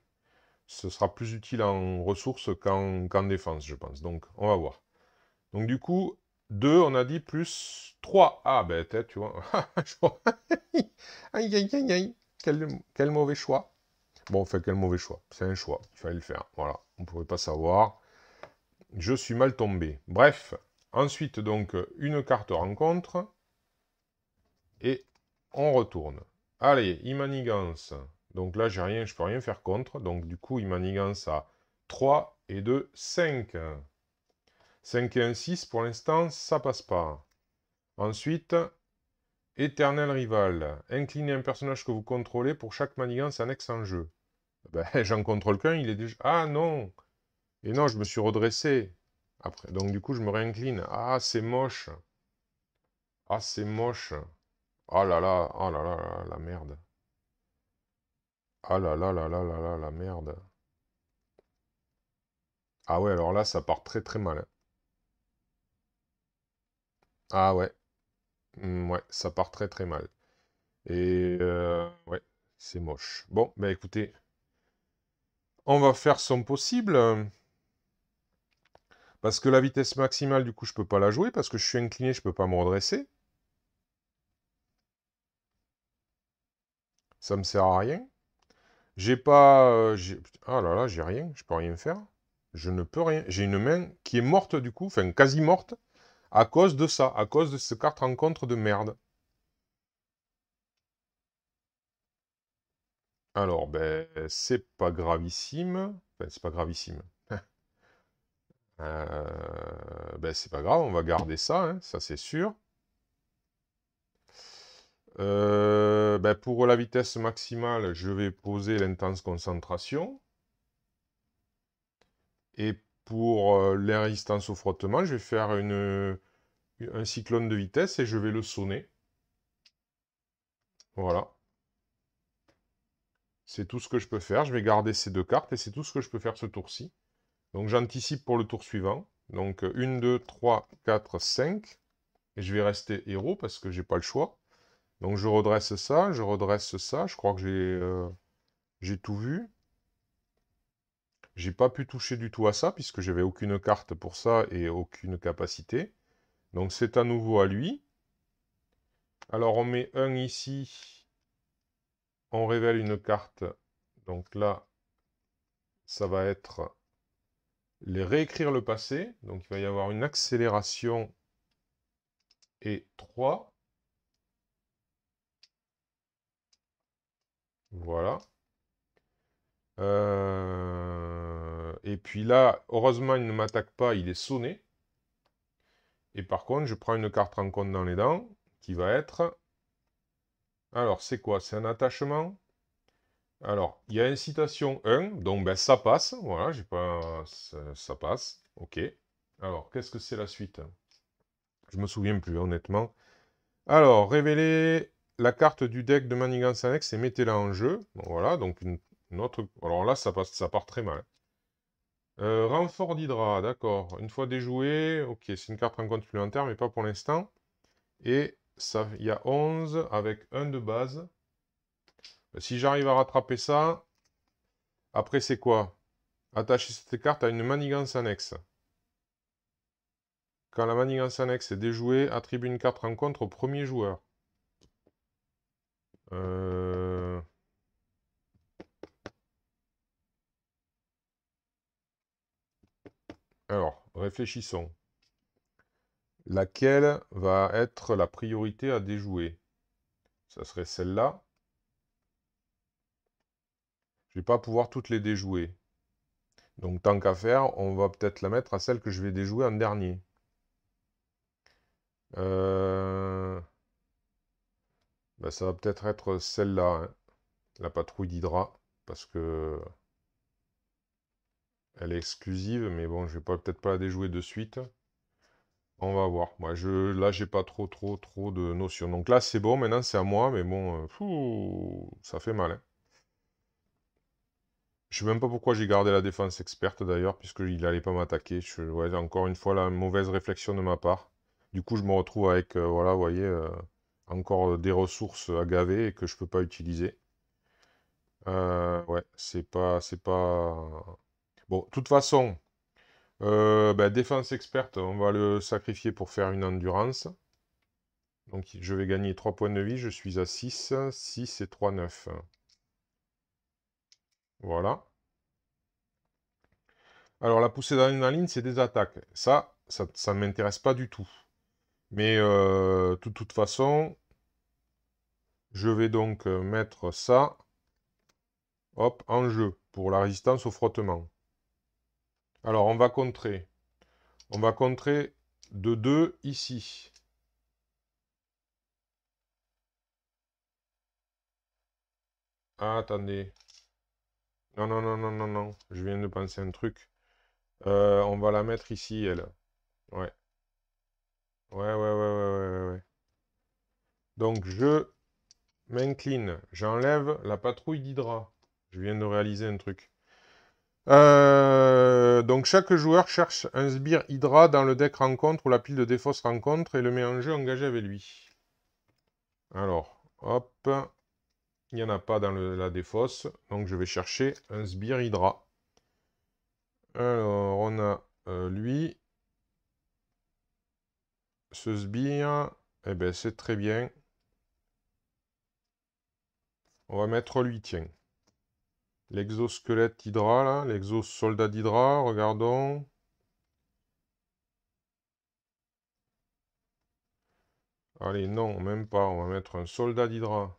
Ce sera plus utile en ressources qu'en défense, je pense. Donc, on va voir. Donc du coup, 2, on a dit, plus 3. Ah, ben, peut-être, tu vois. Aïe, aïe, aïe, aïe. Quel mauvais choix. Bon, enfin, quel mauvais choix. C'est un choix. Il fallait le faire. Voilà. On ne pouvait pas savoir. Je suis mal tombé. Bref. Ensuite, donc, une carte rencontre. Et on retourne. Allez, il manigance. Donc là, j'ai rien, je peux rien faire contre. Donc du coup, il manigance à 3 et 2, 5. 5 et 1, 6, pour l'instant, ça passe pas. Ensuite, éternel rival. Inclinez un personnage que vous contrôlez pour chaque manigance annexe en jeu. Ben, j'en contrôle qu'un, il est déjà... Ah non! Et non, je me suis redressé. Après, donc du coup, je me réincline. Ah, c'est moche. Ah, c'est moche. Oh là là, oh là là, là, la merde. Ah là là là là là là, la merde. Ah ouais, alors là, ça part très très mal, hein. Ah ouais, ouais, ça part très très mal. Et ouais, c'est moche. Bon, bah écoutez, on va faire son possible. Parce que la vitesse maximale, du coup, je peux pas la jouer. Parce que je suis incliné, je peux pas me redresser. Ça me sert à rien. J'ai pas... ah là là, j'ai rien. Je peux rien faire. Je ne peux rien. J'ai une main qui est morte, du coup. Enfin, quasi morte. À cause de ça. À cause de cette carte rencontre de merde. Alors, ben, c'est pas gravissime. Enfin, c'est pas gravissime. Ben, c'est pas grave, on va garder ça, hein, ça c'est sûr. Ben, pour la vitesse maximale, je vais poser l'intense concentration. Et pour l'air résistance au frottement, je vais faire un cyclone de vitesse et je vais le sonner. Voilà. C'est tout ce que je peux faire. Je vais garder ces deux cartes et c'est tout ce que je peux faire ce tour-ci. Donc j'anticipe pour le tour suivant. Donc 1, 2, 3, 4, 5. Et je vais rester héros parce que j'ai pas le choix. Donc je redresse ça, je redresse ça. Je crois que j'ai tout vu. J'ai pas pu toucher du tout à ça puisque j'avais aucune carte pour ça et aucune capacité. Donc c'est à nouveau à lui. Alors on met 1 ici. On révèle une carte. Donc là, ça va être les réécrire le passé. Donc il va y avoir une accélération et 3. Voilà. Et puis là, heureusement, il ne m'attaque pas, il est sonné. Et par contre, je prends une carte rencontre dans les dents, qui va être... Alors, c'est quoi? C'est un attachement. Alors, il y a incitation 1, donc ben, ça passe. Voilà, j'ai pas... ça passe. Ok. Alors, qu'est-ce que c'est la suite? Je me souviens plus, honnêtement. Alors, révélez la carte du deck de manigance annexe et mettez-la en jeu. Bon, voilà, donc une autre... Alors là, ça passe, ça part très mal. Renfort d'Hydra, d'accord. Une fois déjoué, ok, c'est une carte rencontre supplémentaire, mais pas pour l'instant. Et ça, il y a 11 avec 1 de base. Si j'arrive à rattraper ça, après c'est quoi? Attacher cette carte à une manigance annexe. Quand la manigance annexe est déjouée, attribue une carte rencontre au premier joueur. Alors, réfléchissons. Laquelle va être la priorité à déjouer? Ça serait celle-là. Je vais pas pouvoir toutes les déjouer. Donc tant qu'à faire, on va peut-être la mettre à celle que je vais déjouer en dernier. Ben, ça va peut-être être celle-là, hein, la patrouille d'Hydra, parce que elle est exclusive, mais bon, je vais peut-être pas la déjouer de suite. On va voir. Moi, là, j'ai pas trop de notions. Donc là, c'est bon. Maintenant, c'est à moi. Mais bon, ça fait mal, hein. Je sais même pas pourquoi j'ai gardé la défense experte, d'ailleurs, puisqu'il allait pas m'attaquer. Ouais, encore une fois, la mauvaise réflexion de ma part. Du coup, je me retrouve avec, voilà, vous voyez, encore des ressources à gaver et que je peux pas utiliser. Ouais, c'est pas... Bon, de toute façon, ben, défense experte, on va le sacrifier pour faire une endurance. Donc je vais gagner 3 points de vie, je suis à 6, 6 et 3, 9. Voilà. Alors la poussée d'adrénaline, c'est des attaques. Ça ne m'intéresse pas du tout. Mais de toute façon, je vais donc mettre ça, hop, en jeu, pour la résistance au frottement. Alors on va contrer. On va contrer de 2 ici. Ah, attendez. Non, non, non, non, non, non. Je viens de penser un truc. On va la mettre ici, elle. Ouais. Ouais, ouais, ouais, ouais, ouais, ouais, ouais. Donc, je m'incline. J'enlève la patrouille d'Hydra. Je viens de réaliser un truc. Donc, chaque joueur cherche un sbire Hydra dans le deck rencontre ou la pile de défausse rencontre et le met en jeu engagé avec lui. Alors, hop. Il n'y en a pas dans la défausse. Donc, je vais chercher un sbire Hydra. Alors, on a lui. Ce sbire, eh ben, c'est très bien. On va mettre lui, tiens. L'exosquelette Hydra, là. L'exosoldat d'Hydra, regardons. Allez, non, même pas. On va mettre un soldat d'Hydra.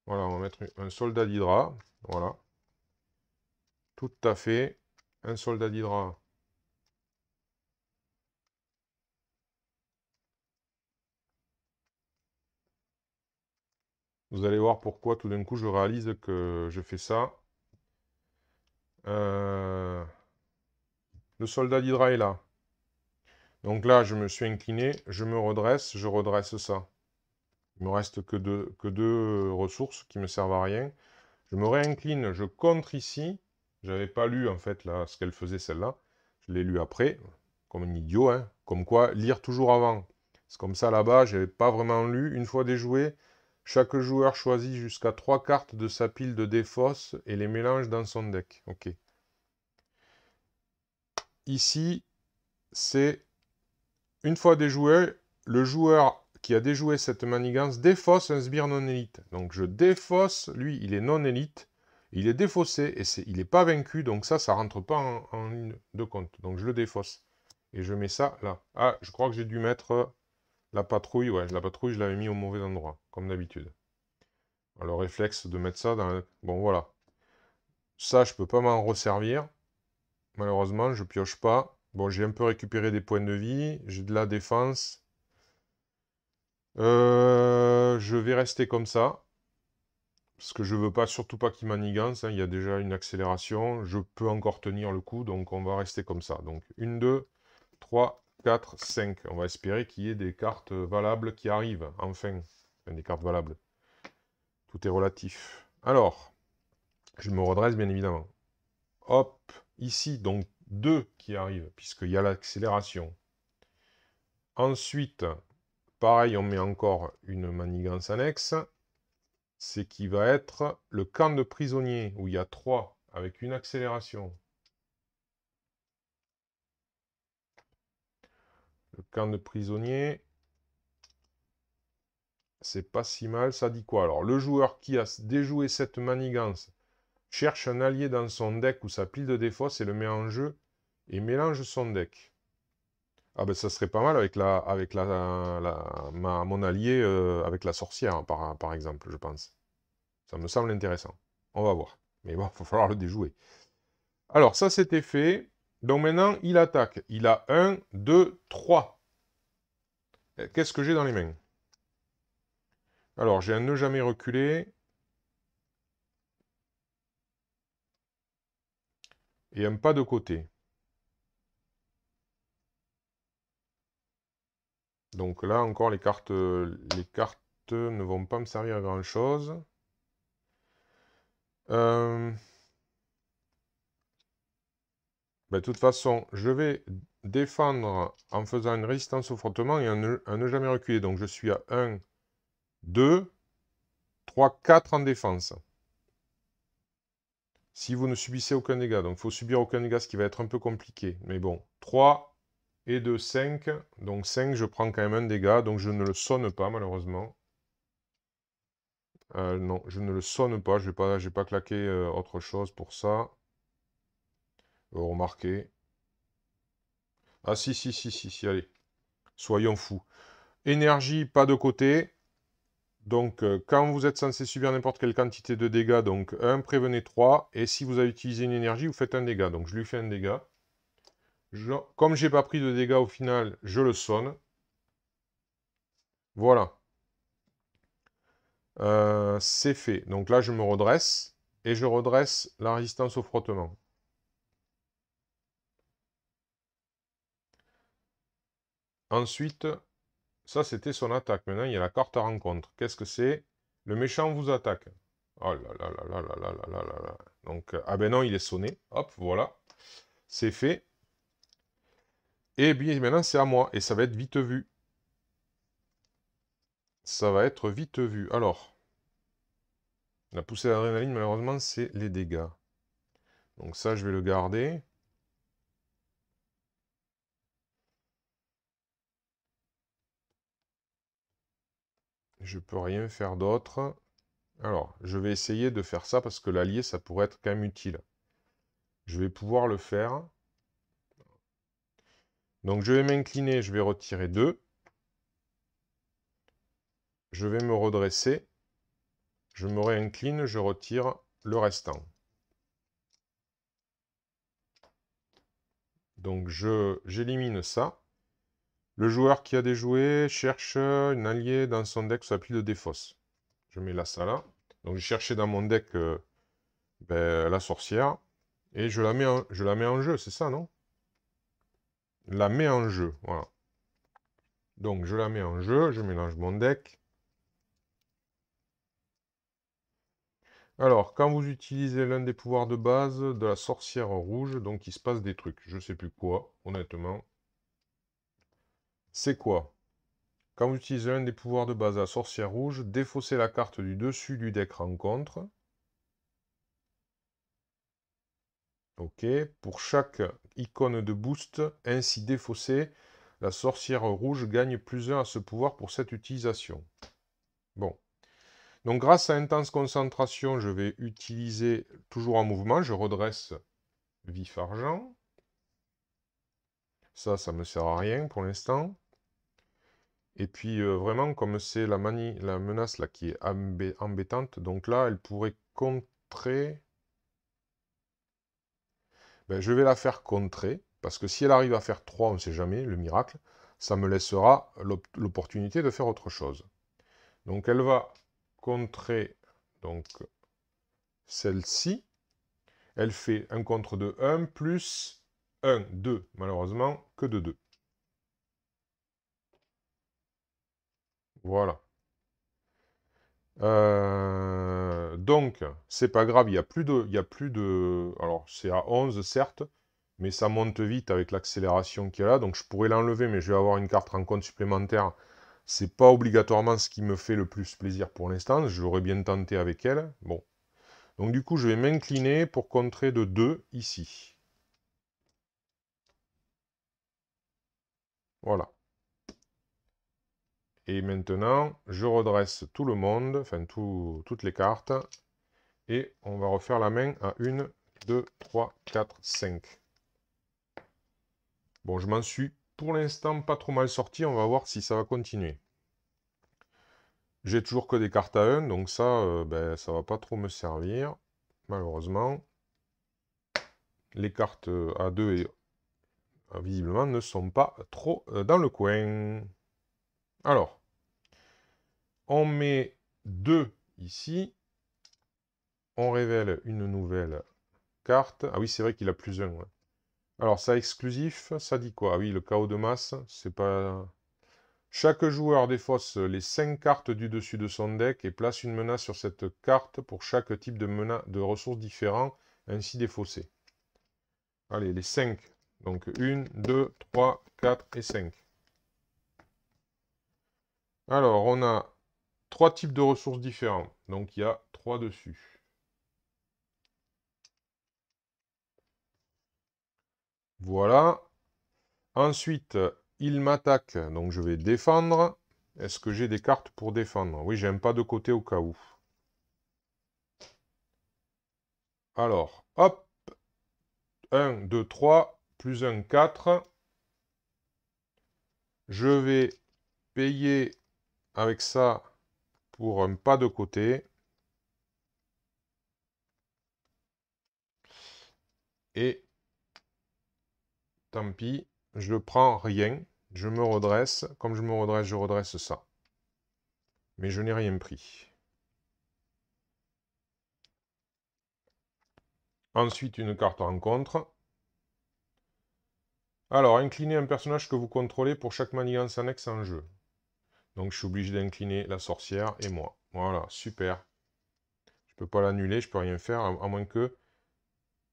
Voilà, on va mettre un soldat d'Hydra. Voilà. Tout à fait. Un soldat d'Hydra. Vous allez voir pourquoi tout d'un coup je réalise que je fais ça. Le soldat d'Hydra est là. Donc là, je me suis incliné, je me redresse, je redresse ça. Il me reste que deux ressources qui me servent à rien. Je me réincline, je contre ici. J'avais pas lu en fait là ce qu'elle faisait celle-là. Je l'ai lu après, comme un idiot, hein. Comme quoi, lire toujours avant. C'est comme ça là-bas, j'avais pas vraiment lu. Une fois déjoué, chaque joueur choisit jusqu'à 3 cartes de sa pile de défausse et les mélange dans son deck. Ok. Ici, c'est une fois déjoué, le joueur qui a déjoué cette manigance défausse un sbire non élite. Donc je défausse, lui il est non élite, il est défaussé et il n'est pas vaincu, donc ça rentre pas en ligne de compte. Donc je le défausse. Et je mets ça là. Ah, je crois que j'ai dû mettre la patrouille. Ouais, la patrouille, je l'avais mis au mauvais endroit, comme d'habitude. Alors réflexe de mettre ça dans... Bon, voilà. Ça, je peux pas m'en resservir. Malheureusement, je pioche pas. Bon, j'ai un peu récupéré des points de vie. J'ai de la défense. Je vais rester comme ça. Parce que je veux pas, surtout pas qu'il manigance, hein. Il y a déjà une accélération. Je peux encore tenir le coup, donc on va rester comme ça. Donc 1, 2, 3, 4, 5. On va espérer qu'il y ait des cartes valables qui arrivent, enfin. Enfin, des cartes valables. Tout est relatif. Alors, je me redresse bien évidemment. Hop, ici, donc 2 qui arrivent, puisqu'il y a l'accélération. Ensuite, pareil, on met encore une manigance annexe. C'est qui va être le camp de prisonniers, où il y a 3, avec une accélération. Le camp de prisonniers, c'est pas si mal, ça dit quoi? Alors, le joueur qui a déjoué cette manigance cherche un allié dans son deck ou sa pile de défausse et le met en jeu et mélange son deck. Ah ben ça serait pas mal avec mon allié avec la sorcière, par exemple, je pense. Ça me semble intéressant. On va voir. Mais bon, il va falloir le déjouer. Alors, ça, c'était fait. Donc maintenant, il attaque. Il a 1, 2, 3. Qu'est-ce que j'ai dans les mains? Alors, j'ai un ne jamais reculer. Et un pas de côté. Donc là, encore, les cartes ne vont pas me servir à grand-chose. De toute façon, je vais défendre en faisant une résistance au frottement et un ne jamais reculer. Donc je suis à 1, 2, 3, 4 en défense. Si vous ne subissez aucun dégât. Donc il faut subir aucun dégât, ce qui va être un peu compliqué. Mais bon, 3 et 2, 5. Donc 5, je prends quand même un dégât. Donc je ne le sonne pas, malheureusement. Non, je ne le sonne pas. Je n'ai pas claqué autre chose pour ça. Remarquez. Ah si, si, allez. Soyons fous. Énergie, pas de côté. Donc, quand vous êtes censé subir n'importe quelle quantité de dégâts, donc 1, prévenez 3. Et si vous avez utilisé une énergie, vous faites un dégât. Donc, je lui fais un dégât. Comme j'ai pas pris de dégâts au final, je le sonne. Voilà. C'est fait. Donc là, je me redresse. Et je redresse la résistance au frottement. Ensuite, ça c'était son attaque. Maintenant, il y a la carte à rencontre. Qu'est-ce que c'est? Le méchant vous attaque. Oh là là là là là là là là là là. Donc, ah ben non, il est sonné. Hop, voilà. C'est fait. Et bien maintenant, c'est à moi. Et ça va être vite vu. Ça va être vite vu. Alors, la poussée d'adrénaline, malheureusement, c'est les dégâts. Donc ça, je vais le garder. Je peux rien faire d'autre. Alors, je vais essayer de faire ça parce que l'allié, ça pourrait être quand même utile. Je vais pouvoir le faire. Donc, je vais m'incliner, je vais retirer 2. Je vais me redresser. Je me réincline, je retire le restant. Donc, j'élimine ça. Le joueur qui a déjoué cherche une alliée dans son deck sous appli de défausse. Je mets la ça là. Donc, j'ai cherché dans mon deck la sorcière. Et je la mets en jeu, c'est ça, non? La mets en jeu, voilà. Donc, je la mets en jeu, je mélange mon deck. Alors, quand vous utilisez l'un des pouvoirs de base de la sorcière rouge, donc il se passe des trucs. Je sais plus quoi, honnêtement. C'est quoi? Quand vous utilisez l'un des pouvoirs de base de la sorcière rouge, défaussez la carte du dessus du deck rencontre. Ok. Pour chaque icône de boost ainsi défaussée, la sorcière rouge gagne +1 à ce pouvoir pour cette utilisation. Bon. Donc grâce à intense concentration, je vais utiliser, toujours en mouvement, je redresse vif argent. Ça me sert à rien pour l'instant. Et puis vraiment, comme c'est la menace là qui est embêtante, donc là, elle pourrait contrer. Ben, je vais la faire contrer, parce que si elle arrive à faire 3, on ne sait jamais, le miracle, ça me laissera l'opportunité de faire autre chose. Donc elle va contrer donc celle-ci. Elle fait un contre de 1 plus 1, 2. Malheureusement, que de 2. Voilà. Donc, c'est pas grave, il n'y a plus de... Alors, c'est à 11, certes, mais ça monte vite avec l'accélération qu'il y a là. Donc, je pourrais l'enlever, mais je vais avoir une carte rencontre supplémentaire. C'est pas obligatoirement ce qui me fait le plus plaisir pour l'instant. J'aurais bien tenté avec elle. Bon. Donc, du coup, je vais m'incliner pour contrer de 2 ici. Voilà. Et maintenant, je redresse tout le monde, enfin toutes les cartes. Et on va refaire la main à 1, 2, 3, 4, 5. Bon, je m'en suis pour l'instant pas trop mal sorti. On va voir si ça va continuer. J'ai toujours que des cartes à 1, donc ça, ben, ça va pas trop me servir, malheureusement. Les cartes à 2 et visiblement ne sont pas trop dans le coin. Alors, on met 2 ici. On révèle une nouvelle carte. Ah oui, c'est vrai qu'il a plus 1. Ouais. Alors, ça exclusif, ça dit quoi? Ah oui, le chaos de masse, c'est pas... Chaque joueur défausse les 5 cartes du dessus de son deck et place une menace sur cette carte pour chaque type de ressources différents, ainsi défaussées. Allez, les 5. Donc 1, 2, 3, 4 et 5. Alors, on a 3 types de ressources différents. Donc, il y a 3 dessus. Voilà. Ensuite, il m'attaque, donc je vais défendre. Est-ce que j'ai des cartes pour défendre? Oui, j'ai un pas de côté au cas où. Alors, hop. 1, 2, 3, plus 1, 4. Je vais payer avec ça pour un pas de côté. Et tant pis, je prends rien. Je me redresse. Comme je redresse ça. Mais je n'ai rien pris. Ensuite, une carte rencontre. Alors, inclinez un personnage que vous contrôlez pour chaque manigance annexe en jeu. Donc, je suis obligé d'incliner la sorcière et moi. Voilà, super. Je peux pas l'annuler, je peux rien faire, à moins que...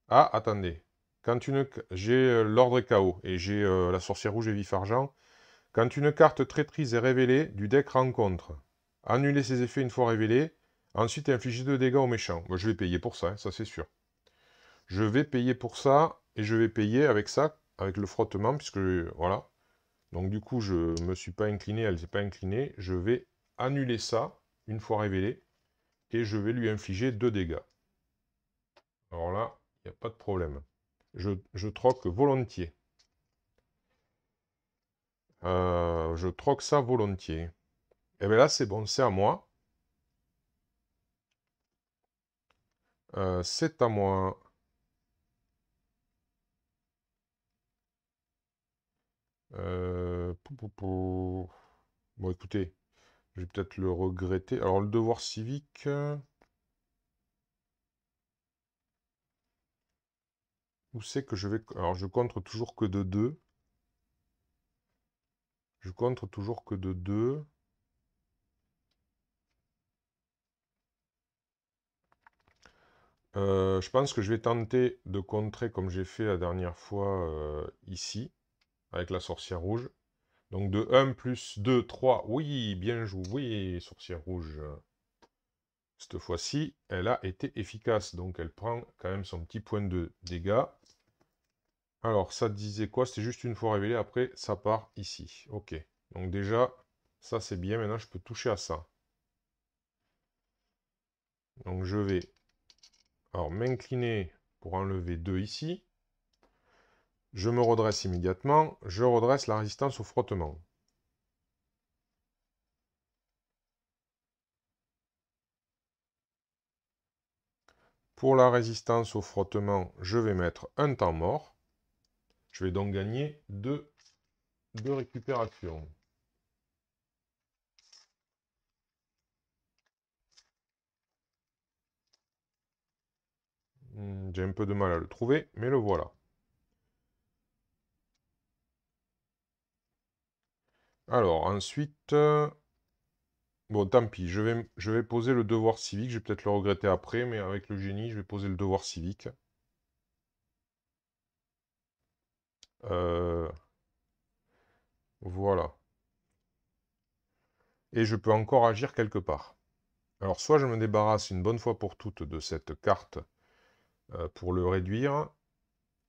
Ah, attendez. Quand j'ai l'ordre est KO et j'ai la sorcière rouge et vif argent. Quand une carte traîtrise est révélée du deck rencontre, annulez ses effets une fois révélés. Ensuite, infligez 2 dégâts aux méchants. Moi, je vais payer pour ça, hein, ça c'est sûr. Je vais payer pour ça, et je vais payer avec ça, avec le frottement, puisque, voilà. Donc du coup, je ne me suis pas incliné, elle ne s'est pas inclinée. Je vais annuler ça, une fois révélé, et je vais lui infliger 2 dégâts. Alors là, il n'y a pas de problème. Je troque volontiers. Je troque ça volontiers. Et bien là, c'est bon, c'est à moi. C'est à moi. Bon, écoutez, je vais peut-être le regretter. Alors, le devoir civique... Où c'est que je vais... Alors, je contre toujours que de 2. Je contre toujours que de 2. Je pense que je vais tenter de contrer comme j'ai fait la dernière fois ici, avec la sorcière rouge. Donc de 1 plus 2, 3. Oui, bien joué, sorcière rouge. Cette fois-ci, elle a été efficace. Donc elle prend quand même son petit point de dégâts. Alors, ça disait quoi? C'était juste une fois révélé. Après, ça part ici. Ok. Donc déjà, ça c'est bien. Maintenant, je peux toucher à ça. Donc je vais m'incliner pour enlever 2 ici. Je me redresse immédiatement. Je redresse la résistance au frottement. Pour la résistance au frottement, je vais mettre un temps mort. Je vais donc gagner 2 de récupération. J'ai un peu de mal à le trouver, mais le voilà. Alors, ensuite... bon, tant pis, je vais poser le devoir civique. Je vais peut-être le regretter après, mais avec le génie, je vais poser le devoir civique. Voilà. Et je peux encore agir quelque part. Alors, soit je me débarrasse une bonne fois pour toutes de cette carte pour le réduire,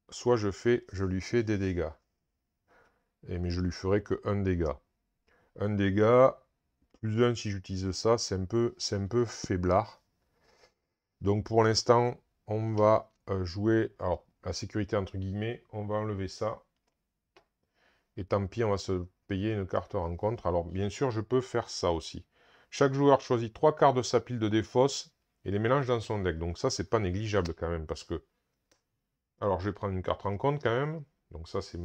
soit je lui fais des dégâts. Mais je lui ferai que 1 dégât. 1 dégât, plus 1 si j'utilise ça, c'est un peu faiblard. Donc pour l'instant, on va jouer, alors la sécurité entre guillemets, on va enlever ça. Et tant pis, on va se payer une carte rencontre. Alors bien sûr, je peux faire ça aussi. Chaque joueur choisit 3 cartes de sa pile de défausse et les mélange dans son deck. Donc ça, c'est pas négligeable quand même, parce que... Alors, je vais prendre une carte en compte quand même. Donc ça, c'est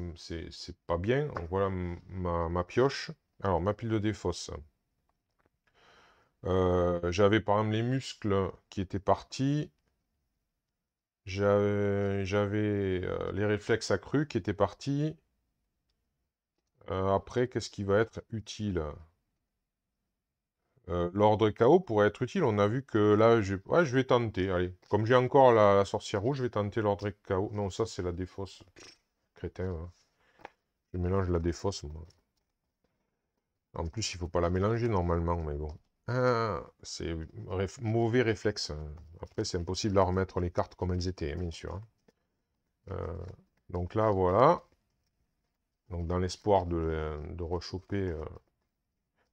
pas bien. Donc voilà ma pioche. Alors, ma pile de défausse. J'avais par exemple les muscles qui étaient partis. J'avais les réflexes accrus qui étaient partis. Après, qu'est-ce qui va être utile? L'ordre KO pourrait être utile. On a vu que là, ouais, je vais tenter. Allez, comme j'ai encore la sorcière rouge, je vais tenter l'ordre KO. Non, ça, c'est la défausse. Crétin, hein. Je mélange la défausse, moi. En plus, il ne faut pas la mélanger normalement, mais bon. Ah, c'est mauvais réflexe, hein. Après, c'est impossible à remettre les cartes comme elles étaient, hein, bien sûr, hein. Donc là, voilà. Donc dans l'espoir de rechoper.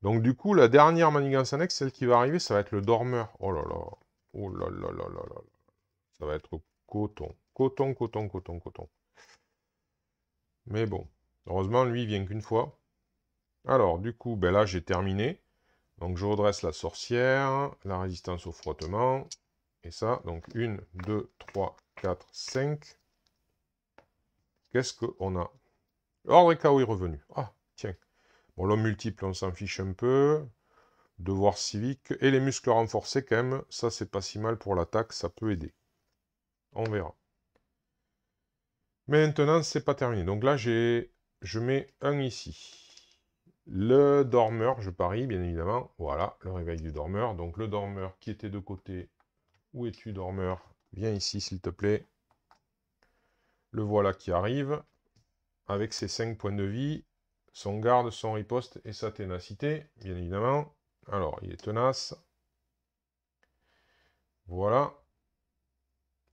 Donc du coup, la dernière manigance annexe, celle qui va arriver, ça va être le dormeur. Oh là là. Oh là là là là là. Ça va être coton. Coton, coton, coton, coton. Mais bon. Heureusement, lui, il vient qu'une fois. Alors, du coup, ben là, j'ai terminé. Donc je redresse la sorcière, la résistance au frottement, et ça, donc 1, 2, 3, 4, 5. Qu'est-ce qu'on a? L'ordre KO est revenu. Ah, tiens. Bon, l'homme multiple, on s'en fiche un peu. Devoir civique. Et les muscles renforcés, quand même, ça, c'est pas si mal pour l'attaque, ça peut aider. On verra. Maintenant, c'est pas terminé. Donc là, je mets un ici. Le dormeur, je parie, bien évidemment. Voilà, le réveil du dormeur. Donc le dormeur qui était de côté. Où es-tu, dormeur? Viens ici, s'il te plaît. Le voilà qui arrive. Avec ses 5 points de vie. Son garde, son riposte et sa ténacité, bien évidemment. Alors, il est tenace. Voilà.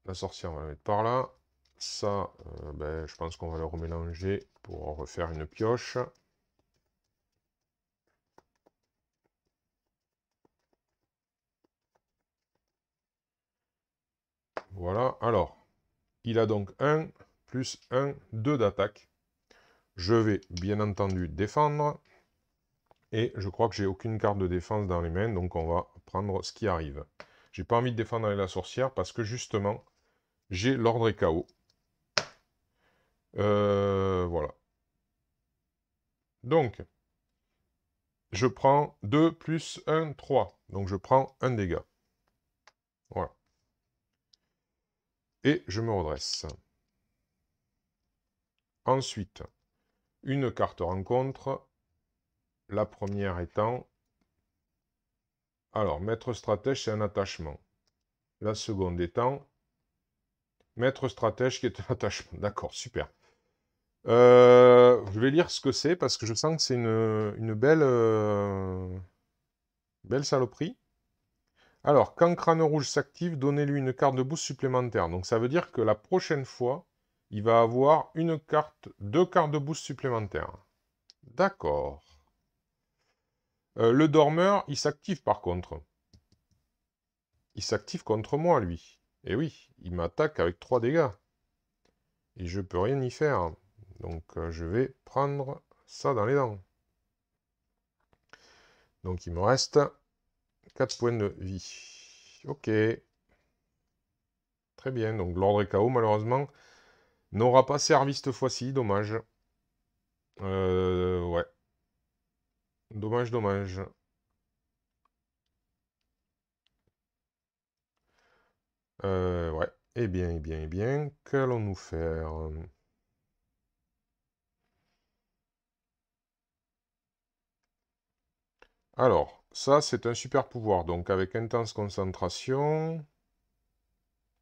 La sorcière, on va la mettre par là. Ça, ben, je pense qu'on va le remélanger pour refaire une pioche. Voilà. Alors, il a donc 1, plus 1, 2 d'attaque. Je vais, bien entendu, défendre. Et je crois que j'ai aucune carte de défense dans les mains, donc on va prendre ce qui arrive. J'ai pas envie de défendre avec la sorcière, parce que justement, j'ai l'ordre et KO. Voilà. Donc, je prends 2 plus 1, 3. Donc je prends un dégât. Voilà. Et je me redresse. Ensuite, une carte rencontre. La première étant... Alors, maître stratège, c'est un attachement. La seconde étant... Maître stratège qui est un attachement. D'accord, super. Je vais lire ce que c'est, parce que je sens que c'est une belle saloperie. Alors, quand Crâne Rouge s'active, donnez-lui une carte de boost supplémentaire. Donc ça veut dire que la prochaine fois, il va avoir deux cartes de boost supplémentaires. D'accord. Le dormeur, il s'active par contre. Il s'active contre moi, lui. Et oui, il m'attaque avec 3 dégâts. Et je peux rien y faire. Donc je vais prendre ça dans les dents. Donc il me reste 4 points de vie. Ok. Très bien. Donc l'ordre KO, malheureusement, n'aura pas servi cette fois-ci. Dommage. Ouais. Dommage, dommage. Ouais. Eh bien, eh bien, eh bien. Qu'allons-nous faire? Alors, ça, c'est un super pouvoir. Donc, avec intense concentration...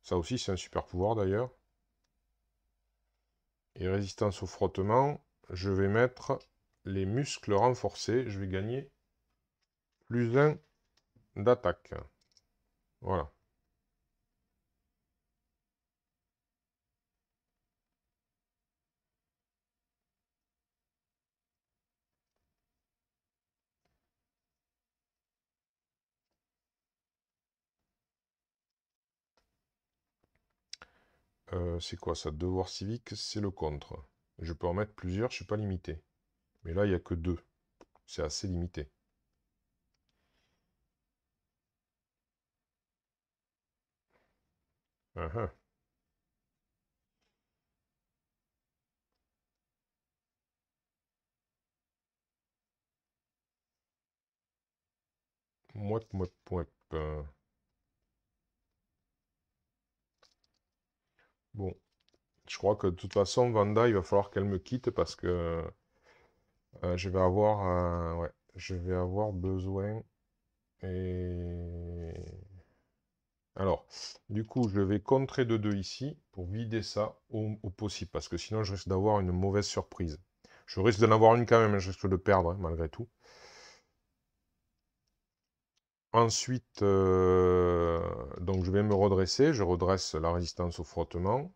Ça aussi, c'est un super pouvoir, d'ailleurs. Et résistance au frottement. Je vais mettre les muscles renforcés. Je vais gagner plus 1 d'attaque. Voilà. C'est quoi ça? Devoir civique, c'est le contre. Je peux en mettre plusieurs, je ne suis pas limité. Mais là, il n'y a que 2. C'est assez limité. Uh-huh. Mouep, mouep, mouep. Bon, je crois que de toute façon, Vanda, il va falloir qu'elle me quitte parce que je vais avoir, ouais, je vais avoir besoin. Et alors, du coup, je vais contrer de 2 ici pour vider ça au possible parce que sinon, je risque d'avoir une mauvaise surprise. Je risque d'en avoir une quand même, je risque de perdre hein, malgré tout. Ensuite, donc je vais me redresser. Je redresse la résistance au frottement.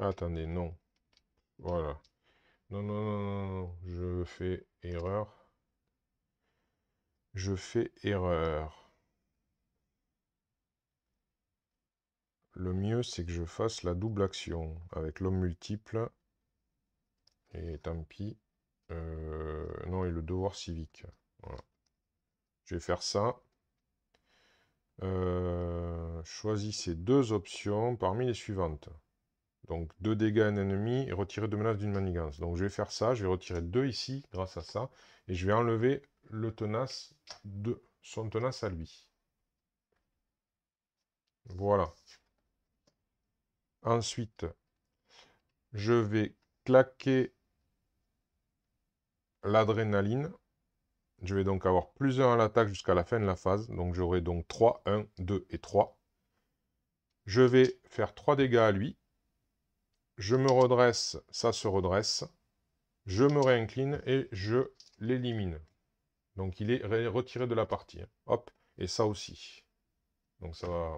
Attendez, non. Voilà. Non, non, non, non, non. Je fais erreur. Je fais erreur. Le mieux, c'est que je fasse la double action avec l'homme multiple. Et tant pis. Non, et le devoir civique. Voilà. Je vais faire ça. Choisissez 2 options parmi les suivantes. Donc 2 dégâts à un ennemi et retirer 2 menaces d'une manigance. Donc je vais faire ça, je vais retirer 2 ici grâce à ça. Et je vais enlever le tenace de son tenace à lui. Voilà. Ensuite, je vais claquer l'adrénaline. Je vais donc avoir plus 1 à l'attaque jusqu'à la fin de la phase. Donc j'aurai donc 3, 1, 2 et 3. Je vais faire 3 dégâts à lui. Je me redresse, ça se redresse. Je me réincline et je l'élimine. Donc il est retiré de la partie. Hop, et ça aussi. Donc ça va,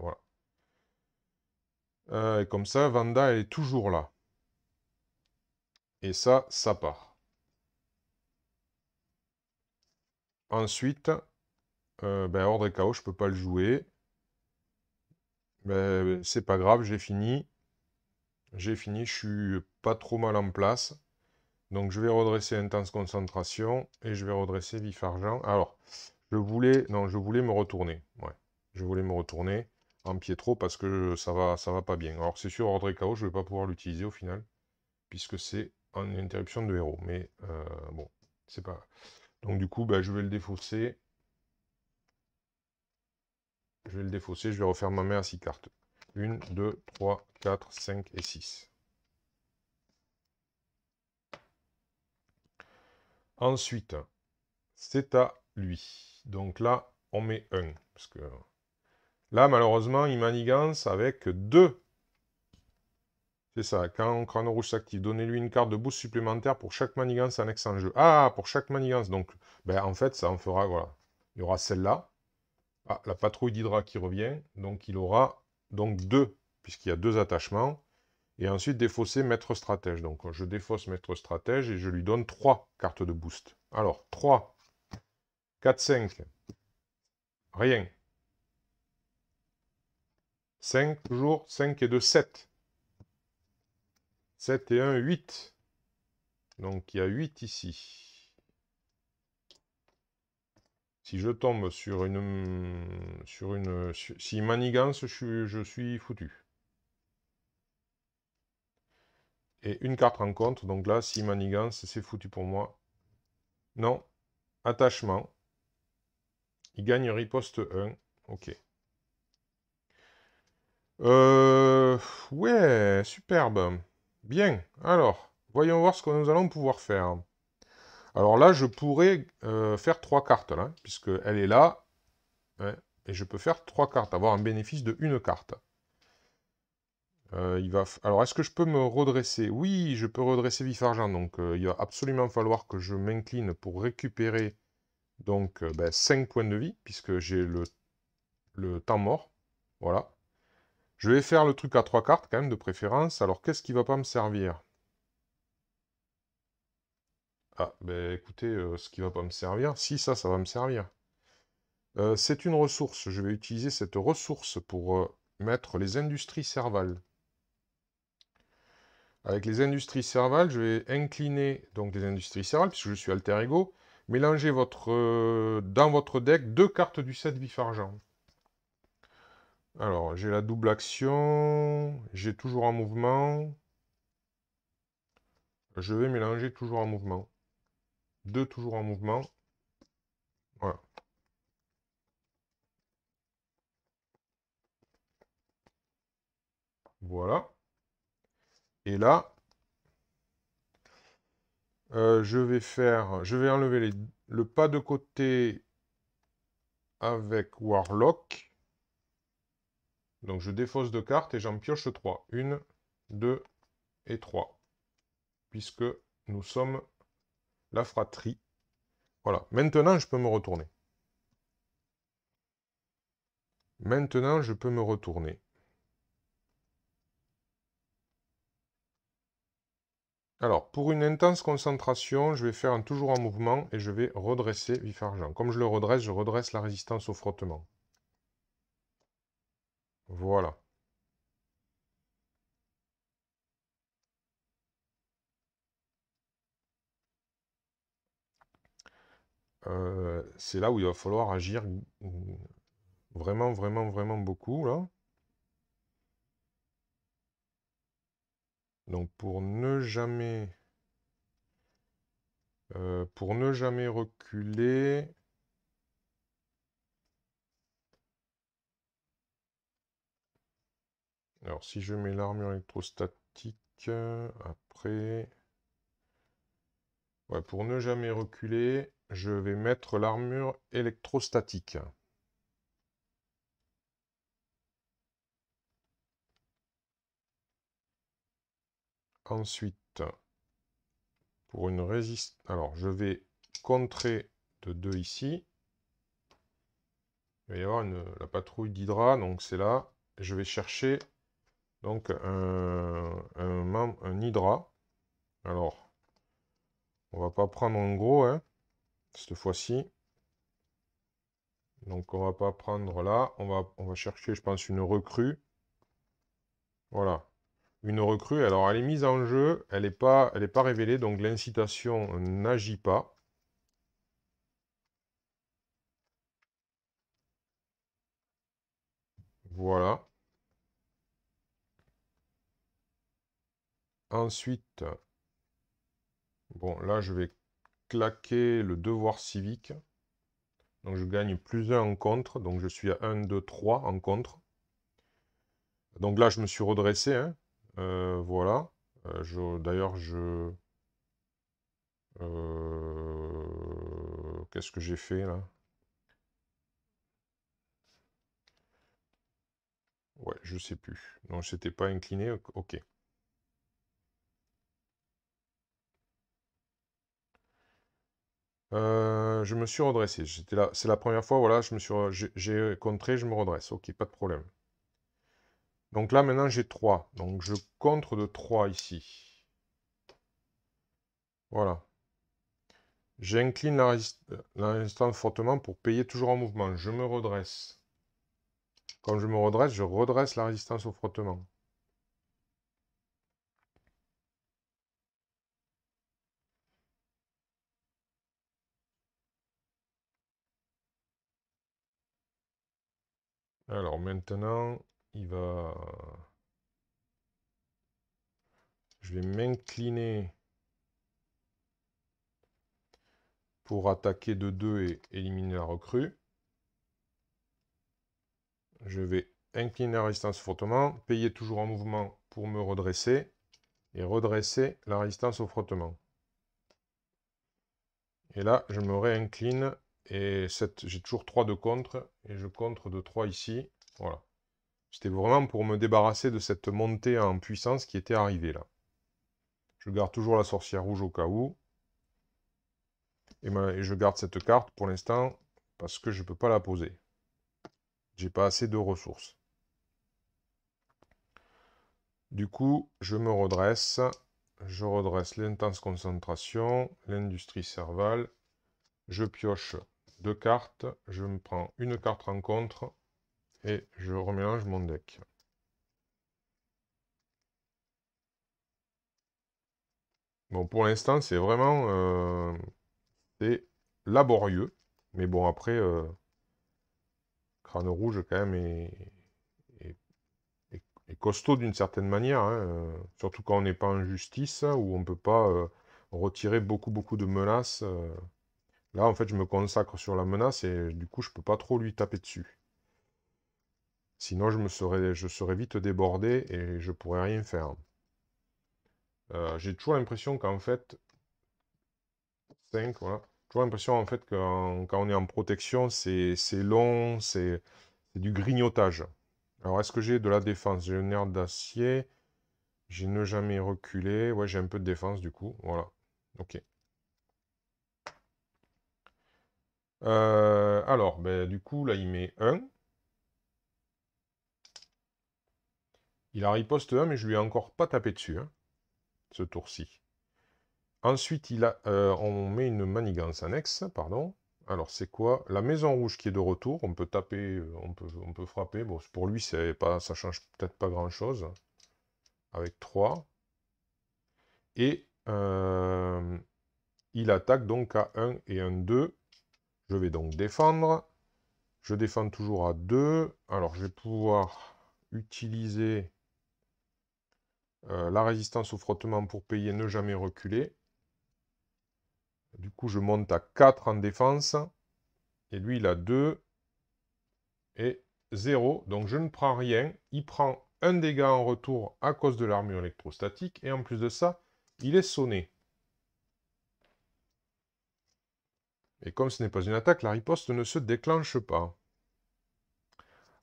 voilà. Et comme ça, Vanda, elle est toujours là. Et ça part. Ensuite, Ordre et Chaos, je peux pas le jouer. C'est pas grave, j'ai fini. J'ai fini, je suis pas trop mal en place. Donc je vais redresser Intense Concentration et je vais redresser Vif Argent. Alors, je voulais me retourner. Ouais, je voulais me retourner en Pietro parce que ça va pas bien. Alors c'est sûr, Ordre et Chaos, je vais pas pouvoir l'utiliser au final puisque c'est en interruption de héros. Mais bon, c'est pas. Donc du coup, je vais le défausser. Je vais le défausser, je vais refaire ma main à 6 cartes. 1, 2, 3, 4, 5 et 6. Ensuite, c'est à lui. Donc là, on met 1. Parce que là, malheureusement, il manigance avec 2. C'est ça, quand Crâne Rouge s'active, donnez-lui une carte de boost supplémentaire pour chaque manigance annexe en jeu. Ah, pour chaque manigance. Donc, en fait, ça en fera, voilà. Il y aura celle-là. Ah, la patrouille d'Hydra qui revient. Donc, il aura donc 2, puisqu'il y a 2 attachements. Et ensuite, défausser Maître Stratège. Donc, je défausse Maître Stratège et je lui donne 3 cartes de boost. Alors, 3, 4, 5. Rien. 5, toujours. 5 et 2, 7. 7 et 1, 8. Donc, il y a 8 ici. Si je tombe sur une... si manigance, je suis foutu. Et une carte rencontre. Donc là, si manigance, c'est foutu pour moi. Non. Attachement. Il gagne riposte 1. Ok. Ouais, superbe. Bien. Alors, voyons voir ce que nous allons pouvoir faire. Alors là, je pourrais faire 3 cartes, là, puisqu'elle est là. Hein, et je peux faire 3 cartes, avoir un bénéfice de 1 carte. Alors, est-ce que je peux me redresser? Oui, je peux redresser Vif Argent. Donc, il va absolument falloir que je m'incline pour récupérer donc 5 points de vie, puisque j'ai le temps mort. Voilà. Je vais faire le truc à 3 cartes, quand même, de préférence. Alors, qu'est-ce qui va pas me servir? Ah, ben écoutez, ce qui va pas me servir. Si, ça va me servir. C'est une ressource. Je vais utiliser cette ressource pour mettre les industries Serval. Avec les industries Serval, je vais incliner donc les industries Serval, puisque je suis alter ego. Mélangez dans votre deck 2 cartes du set vif-argent. Alors, j'ai la double action, j'ai toujours en mouvement. Je vais mélanger toujours en mouvement. 2 toujours en mouvement. Voilà. Voilà. Et là, je vais enlever le pas de côté avec Warlock. Donc je défausse 2 cartes et j'en pioche 3. 1, 2 et 3. Puisque nous sommes la fratrie. Voilà. Maintenant, je peux me retourner. Maintenant, je peux me retourner. Alors, pour une intense concentration, je vais faire un toujours en mouvement et je vais redresser vif-argent. Comme je redresse la résistance au frottement. Voilà. C'est là où il va falloir agir vraiment, vraiment, vraiment beaucoup, là. Donc, pour ne jamais reculer... Alors, si je mets l'armure électrostatique, après... Ouais, pour ne jamais reculer, je vais mettre l'armure électrostatique. Ensuite, pour une résistance... Alors, je vais contrer de 2 ici. Il va y avoir la patrouille d'Hydra, donc c'est là. Je vais chercher donc un Hydra. Alors, on va pas prendre en gros, hein, cette fois-ci. Donc, on va pas prendre là. On va chercher, je pense, une recrue. Voilà. Une recrue, alors elle est mise en jeu, elle n'est pas révélée, donc l'incitation n'agit pas. Voilà. Ensuite, bon, là, je vais claquer le devoir civique. Donc, je gagne plus 1 en contre. Donc, je suis à 1, 2, 3 en contre. Donc là, je me suis redressé. Hein. Voilà. D'ailleurs, qu'est-ce que j'ai fait, là? Ouais, je sais plus. Non, je n'étais pas incliné. Ok. Je me suis redressé. J'étais là. C'est la première fois, voilà, j'ai contré, je me redresse. Ok, pas de problème. Donc là, maintenant, j'ai 3. Donc je contre de 3 ici. Voilà. J'incline la résistance fortement pour payer toujours en mouvement. Je me redresse. Comme je me redresse, je redresse la résistance au frottement. Alors maintenant, je vais m'incliner pour attaquer de 2 et éliminer la recrue. Je vais incliner la résistance fortement, payer toujours en mouvement pour me redresser et redresser la résistance au frottement. Et là, je me réincline et j'ai toujours 3 de contre et je contre de 3 ici. Voilà. C'était vraiment pour me débarrasser de cette montée en puissance qui était arrivée là. Je garde toujours la sorcière rouge au cas où. Et je garde cette carte pour l'instant parce que je ne peux pas la poser. J'ai pas assez de ressources. Du coup, je me redresse. je redresse l'intense concentration, l'industrie Serval. Je pioche 2 cartes, je me prends une carte rencontre et je remélange mon deck. Bon, pour l'instant, c'est vraiment c'est laborieux. Mais bon, après, Crâne Rouge, quand même, est- est costaud d'une certaine manière, hein, surtout quand on n'est pas en justice, où on ne peut pas retirer beaucoup de menaces. Là, en fait, je me consacre sur la menace et du coup, je peux pas trop lui taper dessus. Sinon, je serais vite débordé et je pourrais rien faire. J'ai toujours l'impression qu'en fait, 5, voilà. Toujours l'impression en fait que quand on est en protection, c'est long, c'est du grignotage. Alors, est-ce que j'ai de la défense? J'ai un nerf d'acier, j'ai ne jamais reculer. Ouais, j'ai un peu de défense du coup. Voilà. Ok. Alors, ben, du coup, là, il met 1. Il a riposte 1, mais je lui ai encore pas tapé dessus, hein, ce tour-ci. Ensuite, on met une manigance annexe, pardon. Alors, c'est quoi? La maison rouge qui est de retour. On peut taper, on peut frapper. Bon, pour lui, ça change peut-être pas grand-chose. Avec 3. Et il attaque donc à 1 et un 2. Je vais donc défendre. Je défends toujours à 2. Alors, je vais pouvoir utiliser la résistance au frottement pour payer ne jamais reculer. Du coup, je monte à 4 en défense. Et lui, il a 2 et 0. Donc, je ne prends rien. Il prend un dégât en retour à cause de l'armure électrostatique. Et en plus de ça, il est sonné. Et comme ce n'est pas une attaque, la riposte ne se déclenche pas.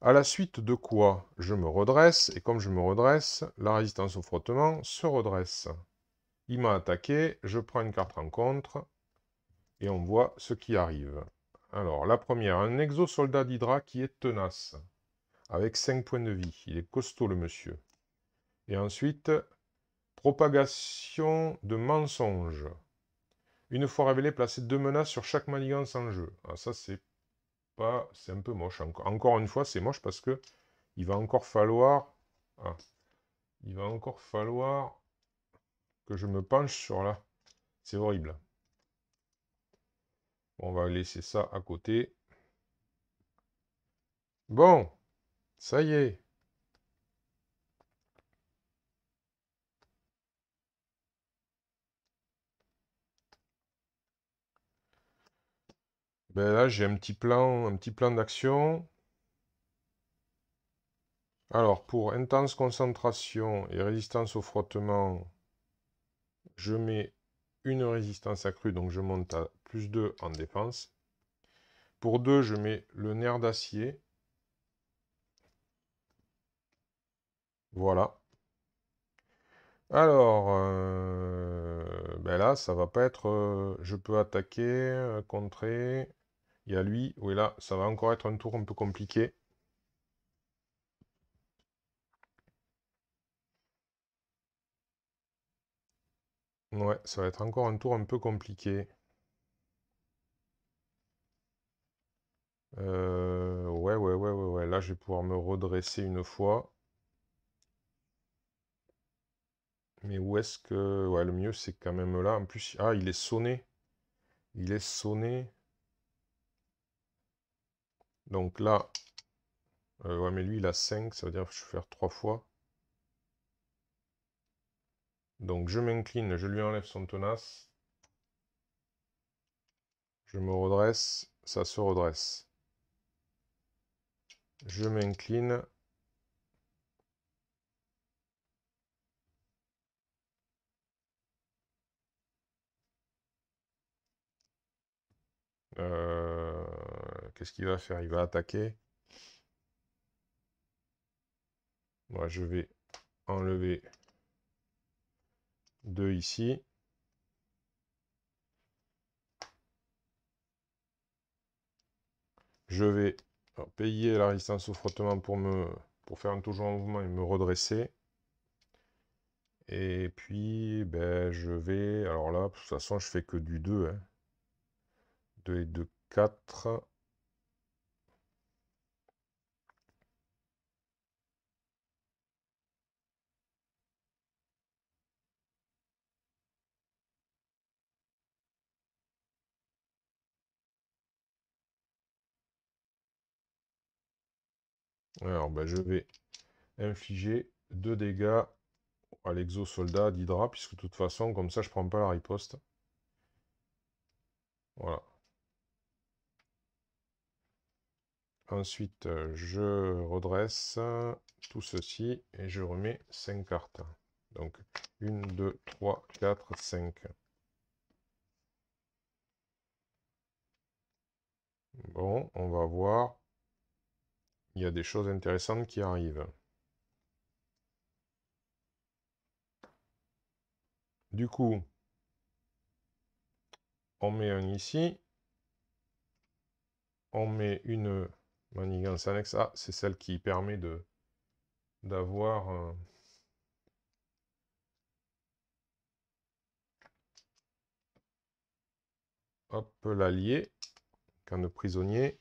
À la suite de quoi, je me redresse. Et comme je me redresse, la résistance au frottement se redresse. Il m'a attaqué. Je prends une carte rencontre. Et on voit ce qui arrive. Alors, la première, un exosoldat d'Hydra qui est tenace, avec 5 points de vie. Il est costaud, le monsieur. Et ensuite, propagation de mensonges. Une fois révélé, placez 2 menaces sur chaque manigance en jeu. Ah, ça, c'est un peu moche. Encore une fois, c'est moche parce que il va encore falloir... Ah, il va encore falloir que je me penche sur là. C'est horrible. On va laisser ça à côté. Bon, ça y est. Ben là, j'ai un petit plan d'action. Alors, pour intense concentration et résistance au frottement, je mets une résistance accrue, donc je monte à plus 2 en défense. Pour 2, je mets le nerf d'acier. Voilà. Alors, ben là, ça va pas être... je peux attaquer, contrer. Il y a lui. Oui, là, ça va encore être un tour un peu compliqué. Ouais, ça va être encore un tour un peu compliqué. Ouais. Là, je vais pouvoir me redresser une fois. Mais où est-ce que... Ouais, le mieux, c'est quand même là. En plus, ah, il est sonné. Il est sonné. Donc là... ouais, mais lui, il a 5. Ça veut dire que je vais faire 3 fois. Donc, je m'incline. Je lui enlève son tenace. Je me redresse. Ça se redresse. Je m'incline. Qu'est-ce qu'il va faire? Il va attaquer. Moi, je vais enlever 2 ici. Je vais payer la résistance au frottement pour faire un toujours en mouvement et me redresser. Et puis, ben, je vais... Alors là, de toute façon, je fais que du 2. Hein. 2 et 2, 4. Alors, ben, je vais infliger 2 dégâts à l'exosoldat d'Hydra, puisque de toute façon, comme ça, je prends pas la riposte. Voilà. Ensuite, je redresse tout ceci et je remets 5 cartes. Donc, 1, 2, 3, 4, 5. Bon, on va voir. Il y a des choses intéressantes qui arrivent. Du coup, on met un ici. On met une manigance annexe. Ah, c'est celle qui permet d'avoir hop, l'allié, camp de prisonnier.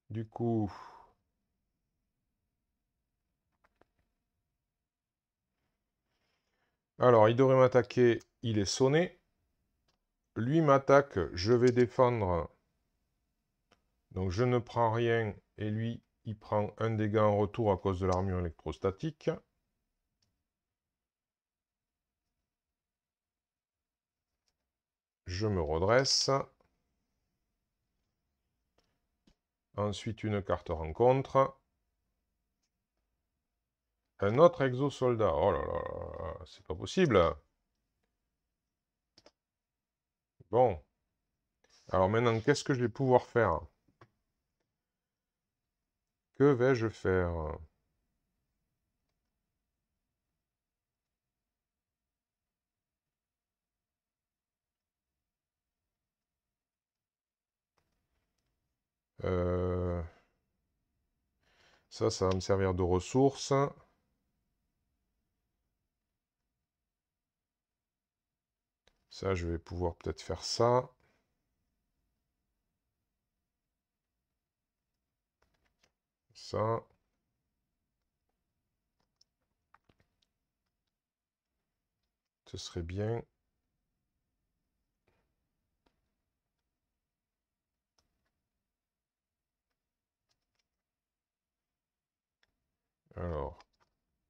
Du coup, alors il devrait m'attaquer, il est sonné. Lui m'attaque, je vais défendre. Donc je ne prends rien et lui, il prend un dégât en retour à cause de l'armure électrostatique. Je me redresse. Ensuite, une carte rencontre. Un autre exosoldat. Oh là là là, c'est pas possible. Bon. Alors maintenant, qu'est-ce que je vais pouvoir faire? Que vais-je faire? Ça va me servir de ressource. Ça, je vais pouvoir peut-être faire ça. Ça. Ce serait bien. Alors,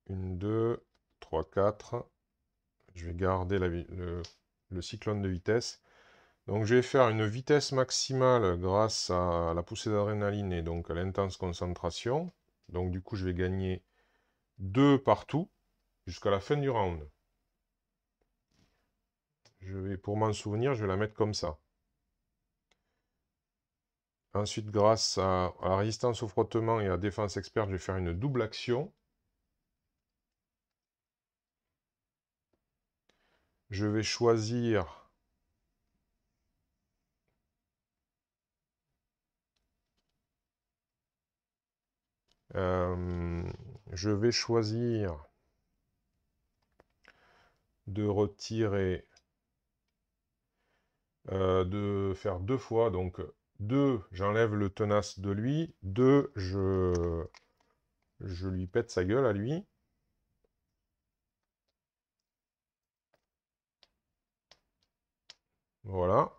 1, 2, 3, 4. Je vais garder le cyclone de vitesse. Donc je vais faire une vitesse maximale grâce à la poussée d'adrénaline et donc à l'intense concentration. Donc du coup je vais gagner 2 partout jusqu'à la fin du round. Pour m'en souvenir, je vais la mettre comme ça. Ensuite, grâce à la résistance au frottement et à la défense experte, je vais faire une double action. Je vais choisir je vais choisir de retirer, de faire 2 fois. Donc 2, j'enlève le tenace de lui. 2, je lui pète sa gueule à lui. Voilà.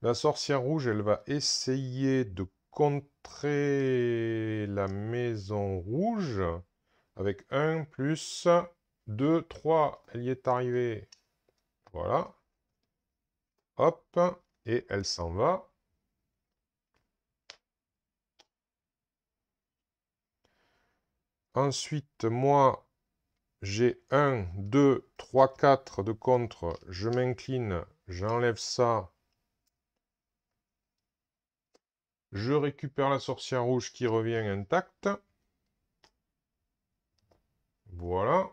La sorcière rouge, elle va essayer de contrer la maison rouge avec 1 plus 2, 3. Elle y est arrivée. Voilà. Hop. Et elle s'en va. Ensuite, moi, j'ai 1, 2, 3, 4 de contre. Je m'incline. J'enlève ça. Je récupère la sorcière rouge qui revient intacte. Voilà.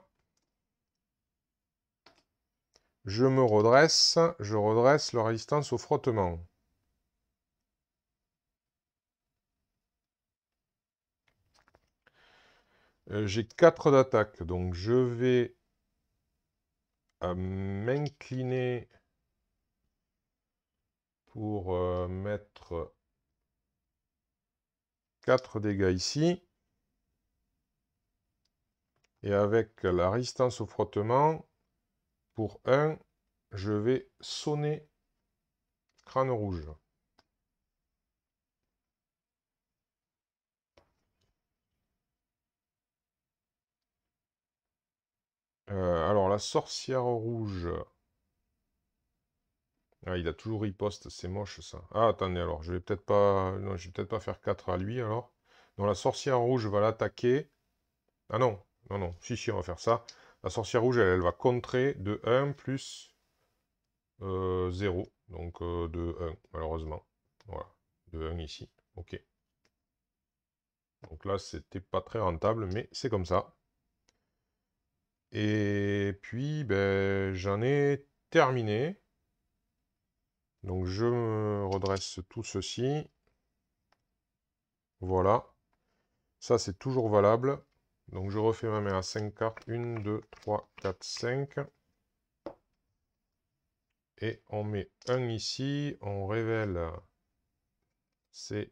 Je me redresse. Je redresse la résistance au frottement. J'ai 4 d'attaque, donc je vais m'incliner pour mettre 4 dégâts ici. Et avec la résistance au frottement, pour 1, je vais sonner crâne rouge. Alors la sorcière rouge. Ah, il a toujours riposte, c'est moche ça. Ah, attendez, alors je vais peut-être pas. Non, je vais peut-être pas faire 4 à lui alors. Donc la sorcière rouge va l'attaquer. Ah non, non, non, si, on va faire ça. La sorcière rouge, elle va contrer de 1 plus 0. Donc de 1, malheureusement. Voilà, de 1 ici. Ok. Donc là, c'était pas très rentable, mais c'est comme ça. Et puis, ben, j'en ai terminé. Donc je me redresse tout ceci. Voilà. Ça, c'est toujours valable. Donc je refais ma main à 5 cartes. 1, 2, 3, 4, 5. Et on met 1 ici. On révèle. C'est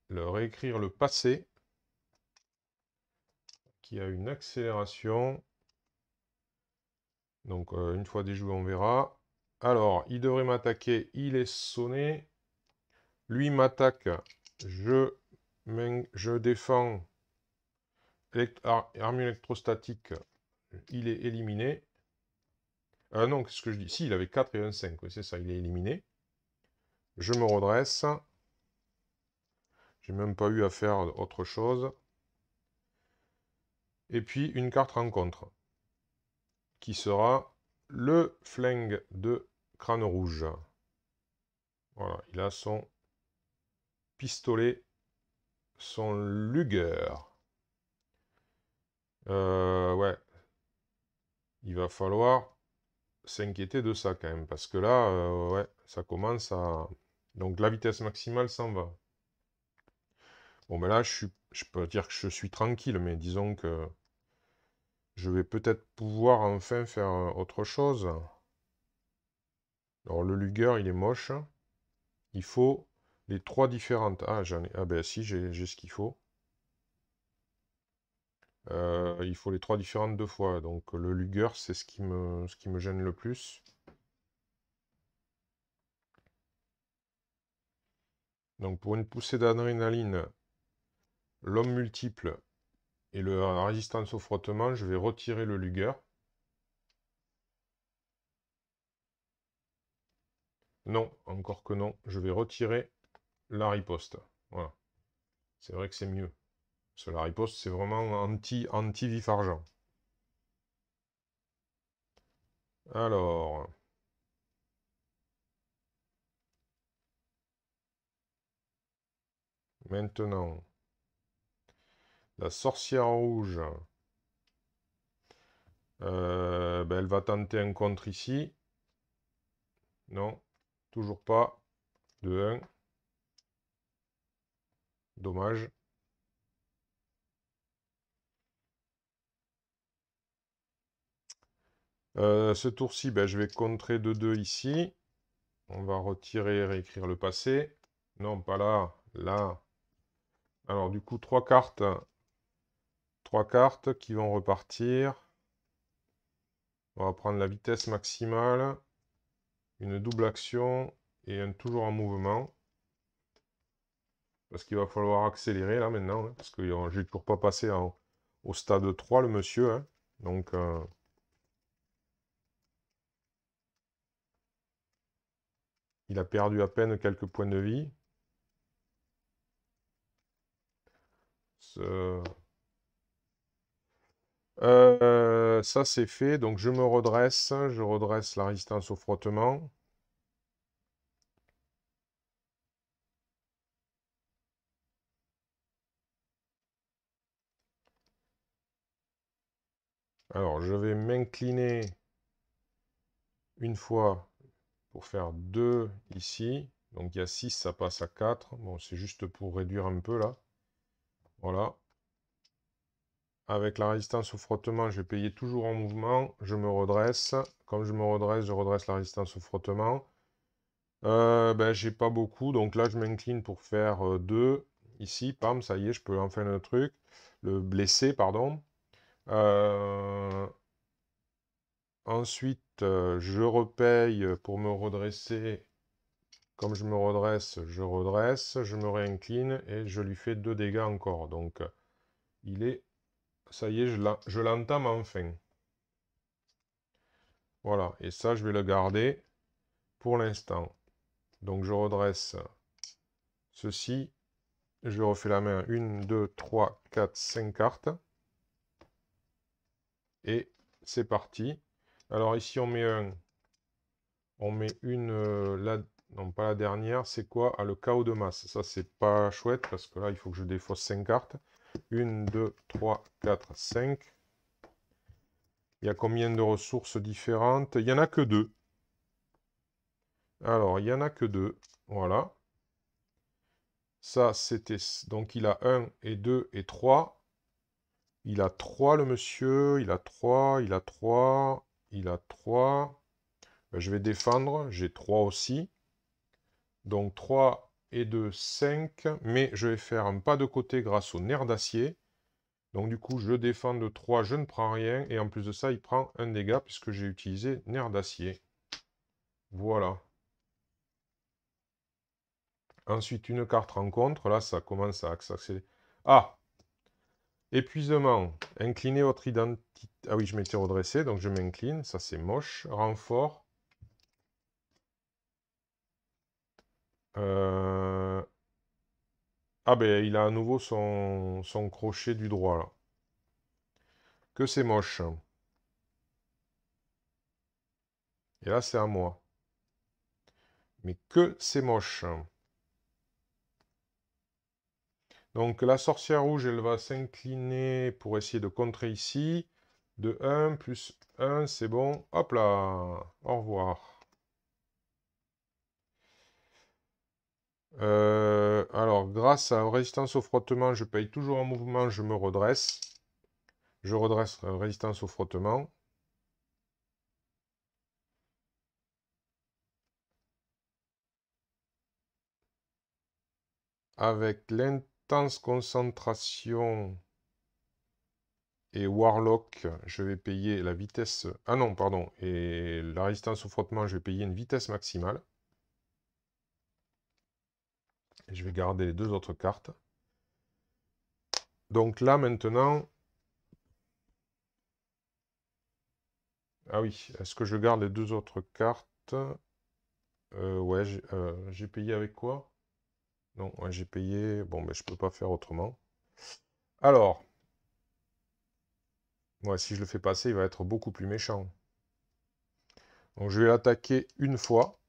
le réécrire le passé. Qui a une accélération. Donc une fois déjoué, on verra. Alors, il devrait m'attaquer. Il est sonné. Lui m'attaque. Je défends. Arme électrostatique. Il est éliminé. Ah non, qu'est-ce que je dis? Si, il avait 4 et un 5. Oui, c'est ça, il est éliminé. Je me redresse. J'ai même pas eu à faire autre chose. Et puis, une carte rencontre. Qui sera le flingue de crâne rouge. Voilà, il a son pistolet, son Luger. Ouais. Il va falloir s'inquiéter de ça quand même. Parce que là, ouais, ça commence à... Donc la vitesse maximale s'en va. Bon, ben là, je peux dire que je suis tranquille, mais disons que je vais peut-être pouvoir enfin faire autre chose. Alors, le Luger, il est moche. Il faut les 3 différentes... Ah, j'en ai... Ah ben si, j'ai ce qu'il faut. Il faut les 3 différentes 2 fois. Donc, le Luger, c'est ce qui me gêne le plus. Donc, pour une poussée d'adrénaline, l'homme multiple et la résistance au frottement, je vais retirer le Luger. Non, encore que non. Je vais retirer la riposte. Voilà. C'est vrai que c'est mieux. Parce que la riposte, c'est vraiment anti-vif argent. Alors... Maintenant... La sorcière rouge... ben, elle va tenter un contre ici. Non. Toujours pas. De 1. Dommage. Ce tour-ci, ben, je vais contrer de 2 ici. On va retirer et réécrire le passé. Non, pas là. Là. Alors, du coup, 3 cartes. 3 cartes qui vont repartir. On va prendre la vitesse maximale. Une double action. Et un toujours en mouvement. Parce qu'il va falloir accélérer là maintenant. Hein, parce que j'ai toujours pas passé au stade 3, le monsieur. Hein. Donc... il a perdu à peine quelques points de vie. Ça c'est fait, donc je me redresse, je redresse la résistance au frottement. Alors je vais m'incliner une fois pour faire 2 ici. Donc il y a 6, ça passe à 4. Bon, c'est juste pour réduire un peu là. Voilà. avec la résistance au frottement, je vais payer toujours en mouvement. Je me redresse. Comme je me redresse, je redresse la résistance au frottement. Ben, j'ai pas beaucoup, donc là je m'incline pour faire 2. Ici, pam, ça y est, je peux enfin le truc. Le blesser, pardon. Ensuite, je repaye pour me redresser. Comme je me redresse, je me réincline et je lui fais 2 dégâts encore. Donc, il est... Ça y est, je l'entame enfin. Voilà, et ça, je vais le garder pour l'instant. Donc, je redresse ceci. Je refais la main. 1, 2, 3, 4, 5 cartes. Et c'est parti. Alors, ici, on met une... non, pas la dernière. C'est quoi? Ah, le chaos de masse. Ça, c'est pas chouette parce que là, il faut que je défausse 5 cartes. 1, 2, 3, 4, 5. Il y a combien de ressources différentes? Il n'y en a que 2. Alors, il n'y en a que 2. Voilà. Ça, c'était... Donc, il a 1 et 2 et 3. Il a 3, le monsieur. Il a 3, il a 3, il a 3. Ben, je vais défendre. J'ai 3 aussi. Donc, 3 et 2, 5. Mais je vais faire un pas de côté grâce au nerf d'acier. Donc, du coup, je défends de 3, je ne prends rien. Et en plus de ça, il prend un dégât puisque j'ai utilisé nerf d'acier. Voilà. Ensuite, une carte rencontre. Là, ça commence à s'accélérer. Ah! Épuisement. Inclinez votre identité. Ah oui, je m'étais redressé, donc je m'incline. Ça, c'est moche. Renfort. Ah ben, il a à nouveau son crochet du droit, là. Que c'est moche. Et là, c'est à moi. Mais que c'est moche. Donc, la sorcière rouge, elle va s'incliner pour essayer de contrer ici. De 1 plus 1, c'est bon. Hop là. Au revoir. Alors, grâce à la résistance au frottement, je paye toujours en mouvement, je me redresse. Je redresse résistance au frottement. Avec l'intense concentration et Warlock, je vais payer la vitesse... Ah non, pardon. Et la résistance au frottement, je vais payer une vitesse maximale. Et je vais garder les 2 autres cartes. Donc là, maintenant... Ah oui, est-ce que je garde les 2 autres cartes? Ouais, j'ai payé avec quoi? Non, ouais, j'ai payé... Bon, mais je peux pas faire autrement. Alors... Ouais, si je le fais passer, il va être beaucoup plus méchant. Donc je vais l'attaquer une fois.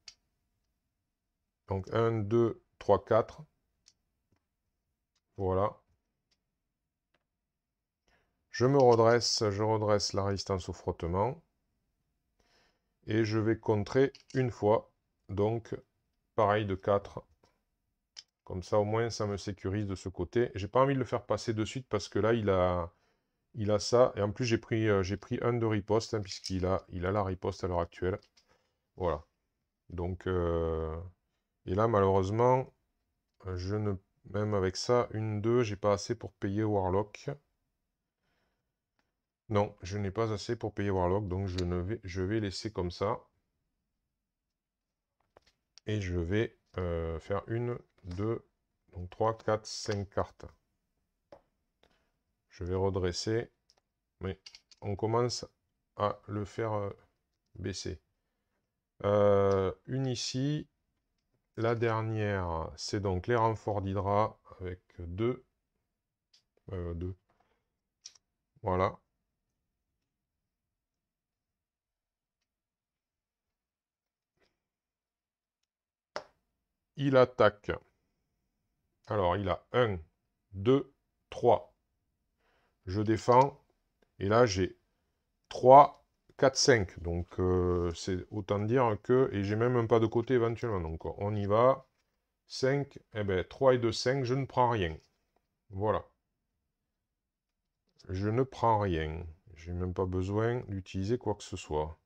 Donc 1, 2, 3, 4. Voilà. Je me redresse, je redresse la résistance au frottement. Et je vais contrer une fois. Donc, pareil de 4. Comme ça, au moins, ça me sécurise de ce côté. J'ai pas envie de le faire passer de suite parce que là, il a ça. Et en plus, j'ai pris 1 de riposte, hein, puisqu'il a la riposte à l'heure actuelle. Voilà. Donc, et là, malheureusement, je ne... Même avec ça, 1, 2, j'ai pas assez pour payer Warlock. Non, je n'ai pas assez pour payer Warlock, donc je vais laisser comme ça. Et je vais faire 1, 2, donc 3, 4, 5 cartes. Je vais redresser, mais on commence à le faire baisser. Une ici. La dernière, c'est donc les renforts d'Hydra avec 2. 2. Voilà. Il attaque. Alors, il a 1, 2, 3. Je défends. Et là, j'ai 3, 4, 5. Donc, c'est autant dire que... Et j'ai même un pas de côté éventuellement. Donc, on y va. 5, eh bien, 3 et 2, 5, je ne prends rien. Voilà. je ne prends rien. J'ai même pas besoin d'utiliser quoi que ce soit.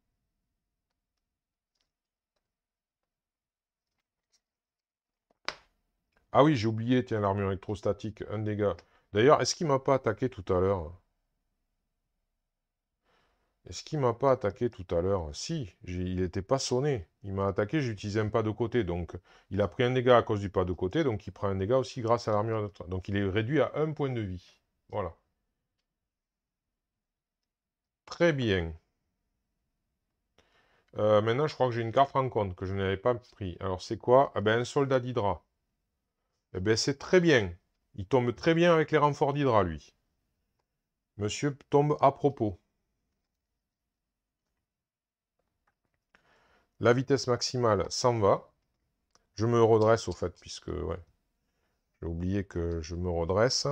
Ah oui, j'ai oublié, tiens, l'armure électrostatique, un dégât. D'ailleurs, est-ce qu'il m'a pas attaqué tout à l'heure? Est-ce qu'il m'a pas attaqué tout à l'heure? Si, il n'était pas sonné. Il m'a attaqué, j'ai utilisé un pas de côté. Donc, il a pris un dégât à cause du pas de côté. Donc, il prend un dégât aussi grâce à l'armure. Donc, il est réduit à 1 point de vie. Voilà. Très bien. Maintenant, je crois que j'ai une carte rencontre que je n'avais pas pris. Alors, c'est quoi? Ah ben, un soldat d'Hydra. Eh ben, c'est très bien. Il tombe très bien avec les renforts d'Hydra, lui. Monsieur tombe à propos. La vitesse maximale s'en va. Je me redresse, au fait, puisque, ouais, j'ai oublié que je me redresse.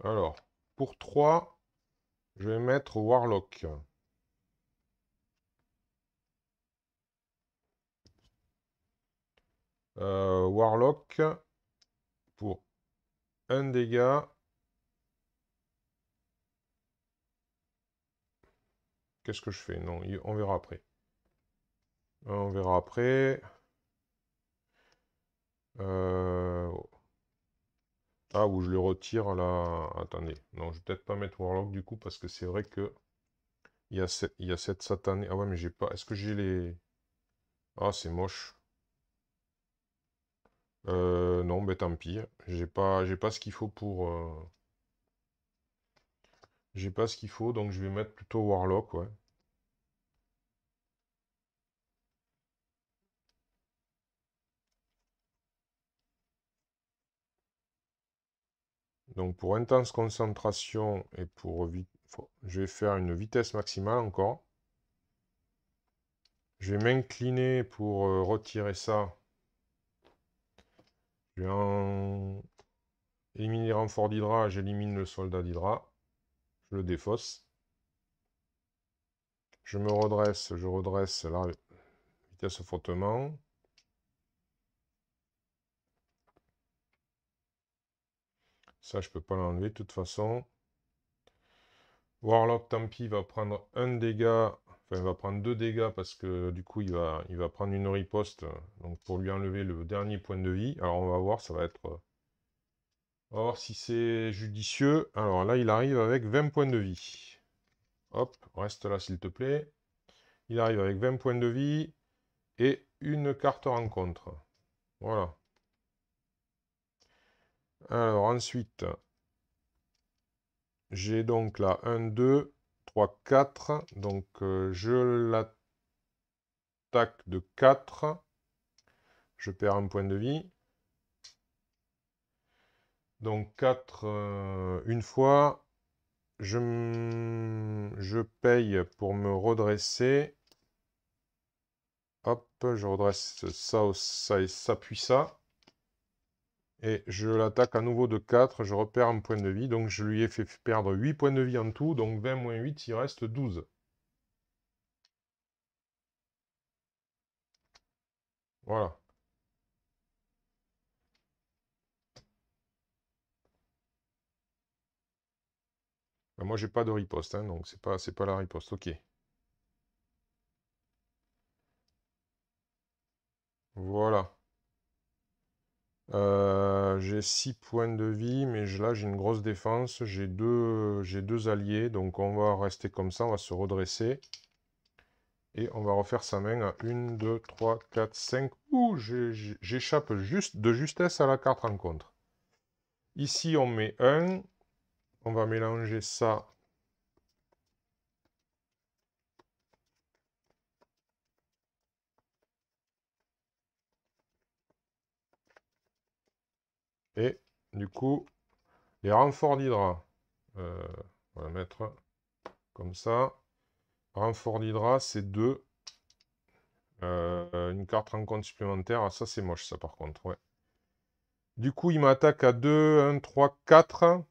Alors, pour 3, je vais mettre Warlock. Warlock, pour 1 dégât. Qu'est-ce que je fais? Non, on verra après. On verra après. Ah, où je le retire là. Attendez. Non, je vais peut-être pas mettre Warlock du coup, parce que c'est vrai que il y a cette satanée. Ah ouais, mais j'ai pas. Est-ce que j'ai les. Ah, c'est moche. Non, ben tant pis. J'ai pas ce qu'il faut pour. J'ai pas ce qu'il faut, donc je vais mettre plutôt Warlock, ouais. Donc pour intense concentration et pour je vais faire une vitesse maximale encore. Je vais m'incliner pour retirer ça. Je vais éliminer les renforts d'Hydra, j'élimine le soldat d'Hydra. Je le défausse. Je me redresse, je redresse la vitesse frottement. Ça, je peux pas l'enlever de toute façon. Warlock, tant pis, va prendre un dégât. Enfin, il va prendre 2 dégâts parce que du coup, il va prendre une riposte. Donc, pour lui enlever le dernier point de vie. Alors, on va voir, ça va être... On va voir si c'est judicieux. Alors là, il arrive avec 20 points de vie. Hop, reste là, s'il te plaît. Il arrive avec 20 points de vie et une carte rencontre. Voilà. Alors, ensuite, j'ai donc là 1, 2, 3, 4. Donc, je l'attaque de 4. Je perds un point de vie. Donc 4 une fois. Je paye pour me redresser. Hop, je redresse ça, ça et ça, puis ça. Et je l'attaque à nouveau de 4. Je repère un point de vie. Donc je lui ai fait perdre 8 points de vie en tout. Donc 20 moins 8, il reste 12. Voilà. Ben, moi, j'ai pas de riposte, hein, donc c'est pas la riposte. Ok. Voilà. J'ai 6 points de vie, mais là j'ai une grosse défense. J'ai deux alliés, donc on va rester comme ça, on va se redresser. Et on va refaire sa main à 1, 2, 3, 4, 5. Ouh, j'échappe juste de justesse à la carte rencontre. Ici on met 1. On va mélanger ça. Et du coup, les renforts d'Hydra. On va mettre comme ça. Renfort d'Hydra, c'est 2. Une carte rencontre supplémentaire. Ah, ça c'est moche ça par contre. Ouais. Du coup, il m'attaque à 2, 1, 3, 4.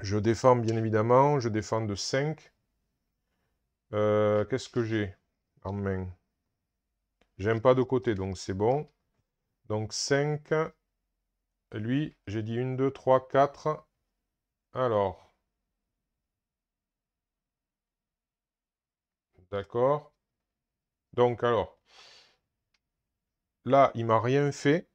Je défends bien évidemment, je défends de 5. Qu'est-ce que j'ai en main? J'aime pas de côté, donc c'est bon. Donc 5. Lui, j'ai dit 1, 2, 3, 4. Alors. D'accord. Donc alors. Là, il m'a rien fait.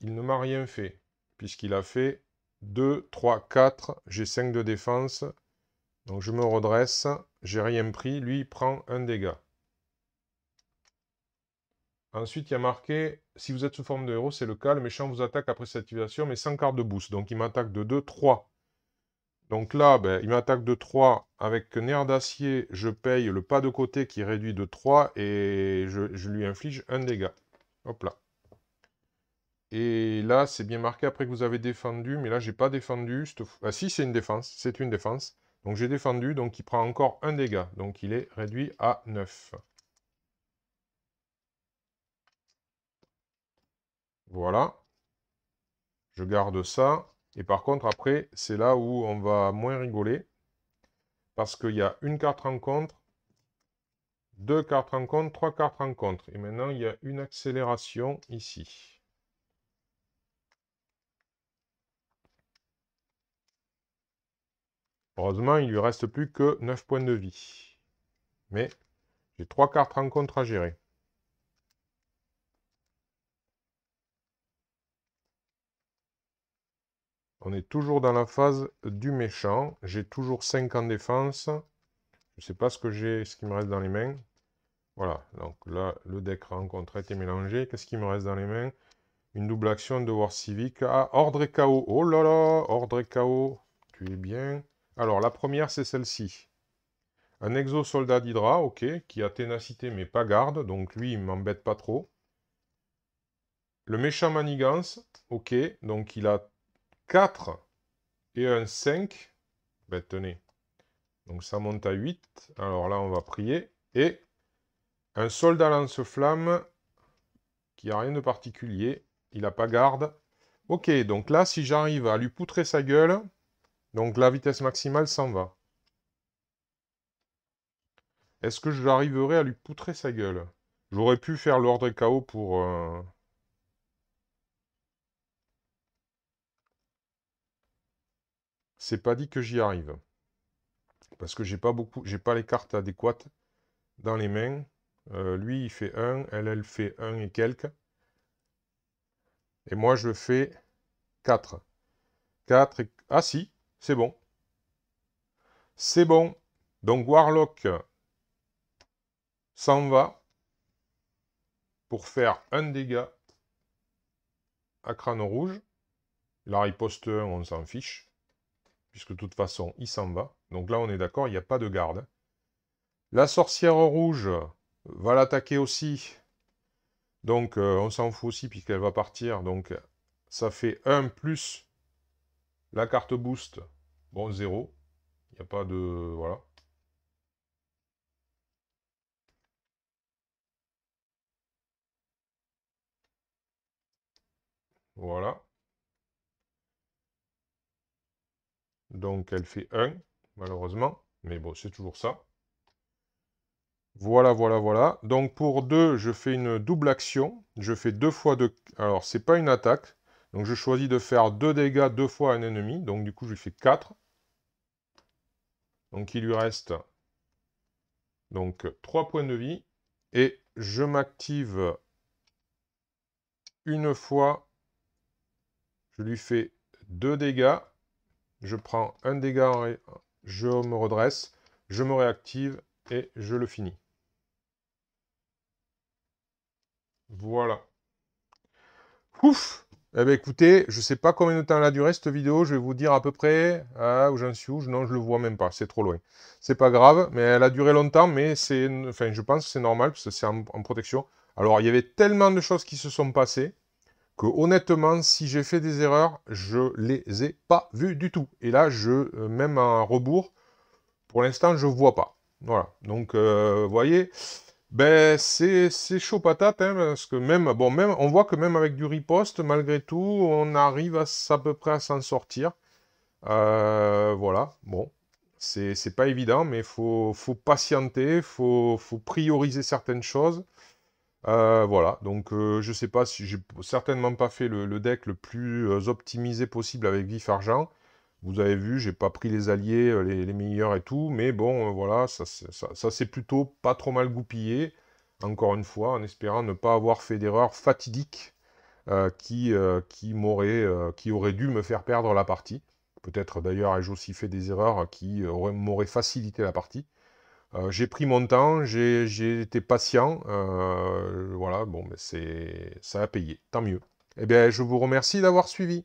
Il ne m'a rien fait. Puisqu'il a fait 2, 3, 4. J'ai 5 de défense. Donc je me redresse. J'ai rien pris. Lui, il prend un dégât. Ensuite, il y a marqué, si vous êtes sous forme de héros, c'est le cas, le méchant vous attaque après cette activation, mais sans carte de boost. Donc il m'attaque de 2, 3. Donc là, ben, il m'attaque de 3. Avec nerf d'acier, je paye le pas de côté qui réduit de 3 et je lui inflige un dégât. Hop là. Et là, c'est bien marqué après que vous avez défendu, mais là, j'ai pas défendu. Ah si, c'est une défense. C'est une défense. Donc j'ai défendu, donc il prend encore un dégât. Donc il est réduit à 9. Voilà. Je garde ça. Et par contre, après, c'est là où on va moins rigoler. Parce qu'il y a une carte rencontre, 2 cartes rencontre, 3 cartes rencontre. Et maintenant, il y a une accélération ici. Heureusement, il lui reste plus que 9 points de vie. Mais j'ai 3 cartes rencontre à gérer. On est toujours dans la phase du méchant. J'ai toujours 5 en défense. Je ne sais pas ce que j'ai, ce qui me reste dans les mains. Voilà, donc là, le deck rencontre a été mélangé. Qu'est-ce qui me reste dans les mains? Une double action, devoir civique. Ah, ordre et chaos. Oh là là, ordre et chaos. Tu es bien. Alors, la première, c'est celle-ci. Un exo-soldat d'Hydra, ok, qui a ténacité mais pas garde, donc lui, il m'embête pas trop. Le méchant manigance, ok, donc il a 4 et un 5. Ben, tenez. Donc ça monte à 8. Alors là, on va prier. Et un soldat lance-flamme qui n'a rien de particulier. Il n'a pas garde. Ok, donc là, si j'arrive à lui poutrer sa gueule, donc la vitesse maximale s'en va. Est-ce que j'arriverai à lui poutrer sa gueule? J'aurais pu faire l'ordre KO pour... C'est pas dit que j'y arrive. Parce que j'ai pas les cartes adéquates dans les mains. Lui, il fait 1, elle fait 1 et quelques. Et moi, je fais 4. 4 et... Ah si, c'est bon. C'est bon. Donc Warlock s'en va pour faire un dégât à crâne rouge. La riposte 1, on s'en fiche. Puisque de toute façon, il s'en va. Donc là, on est d'accord, il n'y a pas de garde. La sorcière rouge va l'attaquer aussi. Donc, on s'en fout aussi puisqu'elle va partir. Donc, ça fait 1 plus la carte boost. Bon, 0. Il n'y a pas de... Voilà. Voilà. Donc, elle fait 1, malheureusement. Mais bon, c'est toujours ça. Voilà, voilà, voilà. Donc, pour 2, je fais une double action. Je fais 2 fois 2... Alors, c'est pas une attaque. Donc, je choisis de faire 2 dégâts 2 fois à un ennemi. Donc, du coup, je lui fais 4. Donc, il lui reste donc 3 points de vie. Et je m'active une fois. Je lui fais 2 dégâts. Je prends un dégât, je me redresse, je me réactive et je le finis. Voilà. Ouf! Eh bien écoutez, je ne sais pas combien de temps elle a duré cette vidéo, je vais vous dire à peu près où j'en suis, non je le vois même pas, c'est trop loin. C'est pas grave, mais elle a duré longtemps, mais c'est, enfin je pense que c'est normal, parce que c'est en protection. Alors il y avait tellement de choses qui se sont passées, que honnêtement, si j'ai fait des erreurs, je les ai pas vues du tout. Et là, même en rebours, pour l'instant, je vois pas. Voilà, donc vous voyez... Ben, c'est chaud patate, hein, parce que même, bon, même, on voit que même avec du riposte, malgré tout, on arrive à peu près à s'en sortir. Voilà, bon, c'est pas évident, mais faut patienter, faut prioriser certaines choses. Voilà, donc je sais pas si j'ai certainement pas fait le deck le plus optimisé possible avec vif argent. Vous avez vu, j'ai pas pris les alliés les meilleurs et tout, mais bon, voilà, ça s'est plutôt pas trop mal goupillé. Encore une fois, en espérant ne pas avoir fait d'erreurs fatidiques qui auraient dû me faire perdre la partie. Peut-être d'ailleurs ai-je aussi fait des erreurs qui m'auraient facilité la partie. J'ai pris mon temps, j'ai été patient, voilà, bon, mais ça a payé, tant mieux. Eh bien, je vous remercie d'avoir suivi.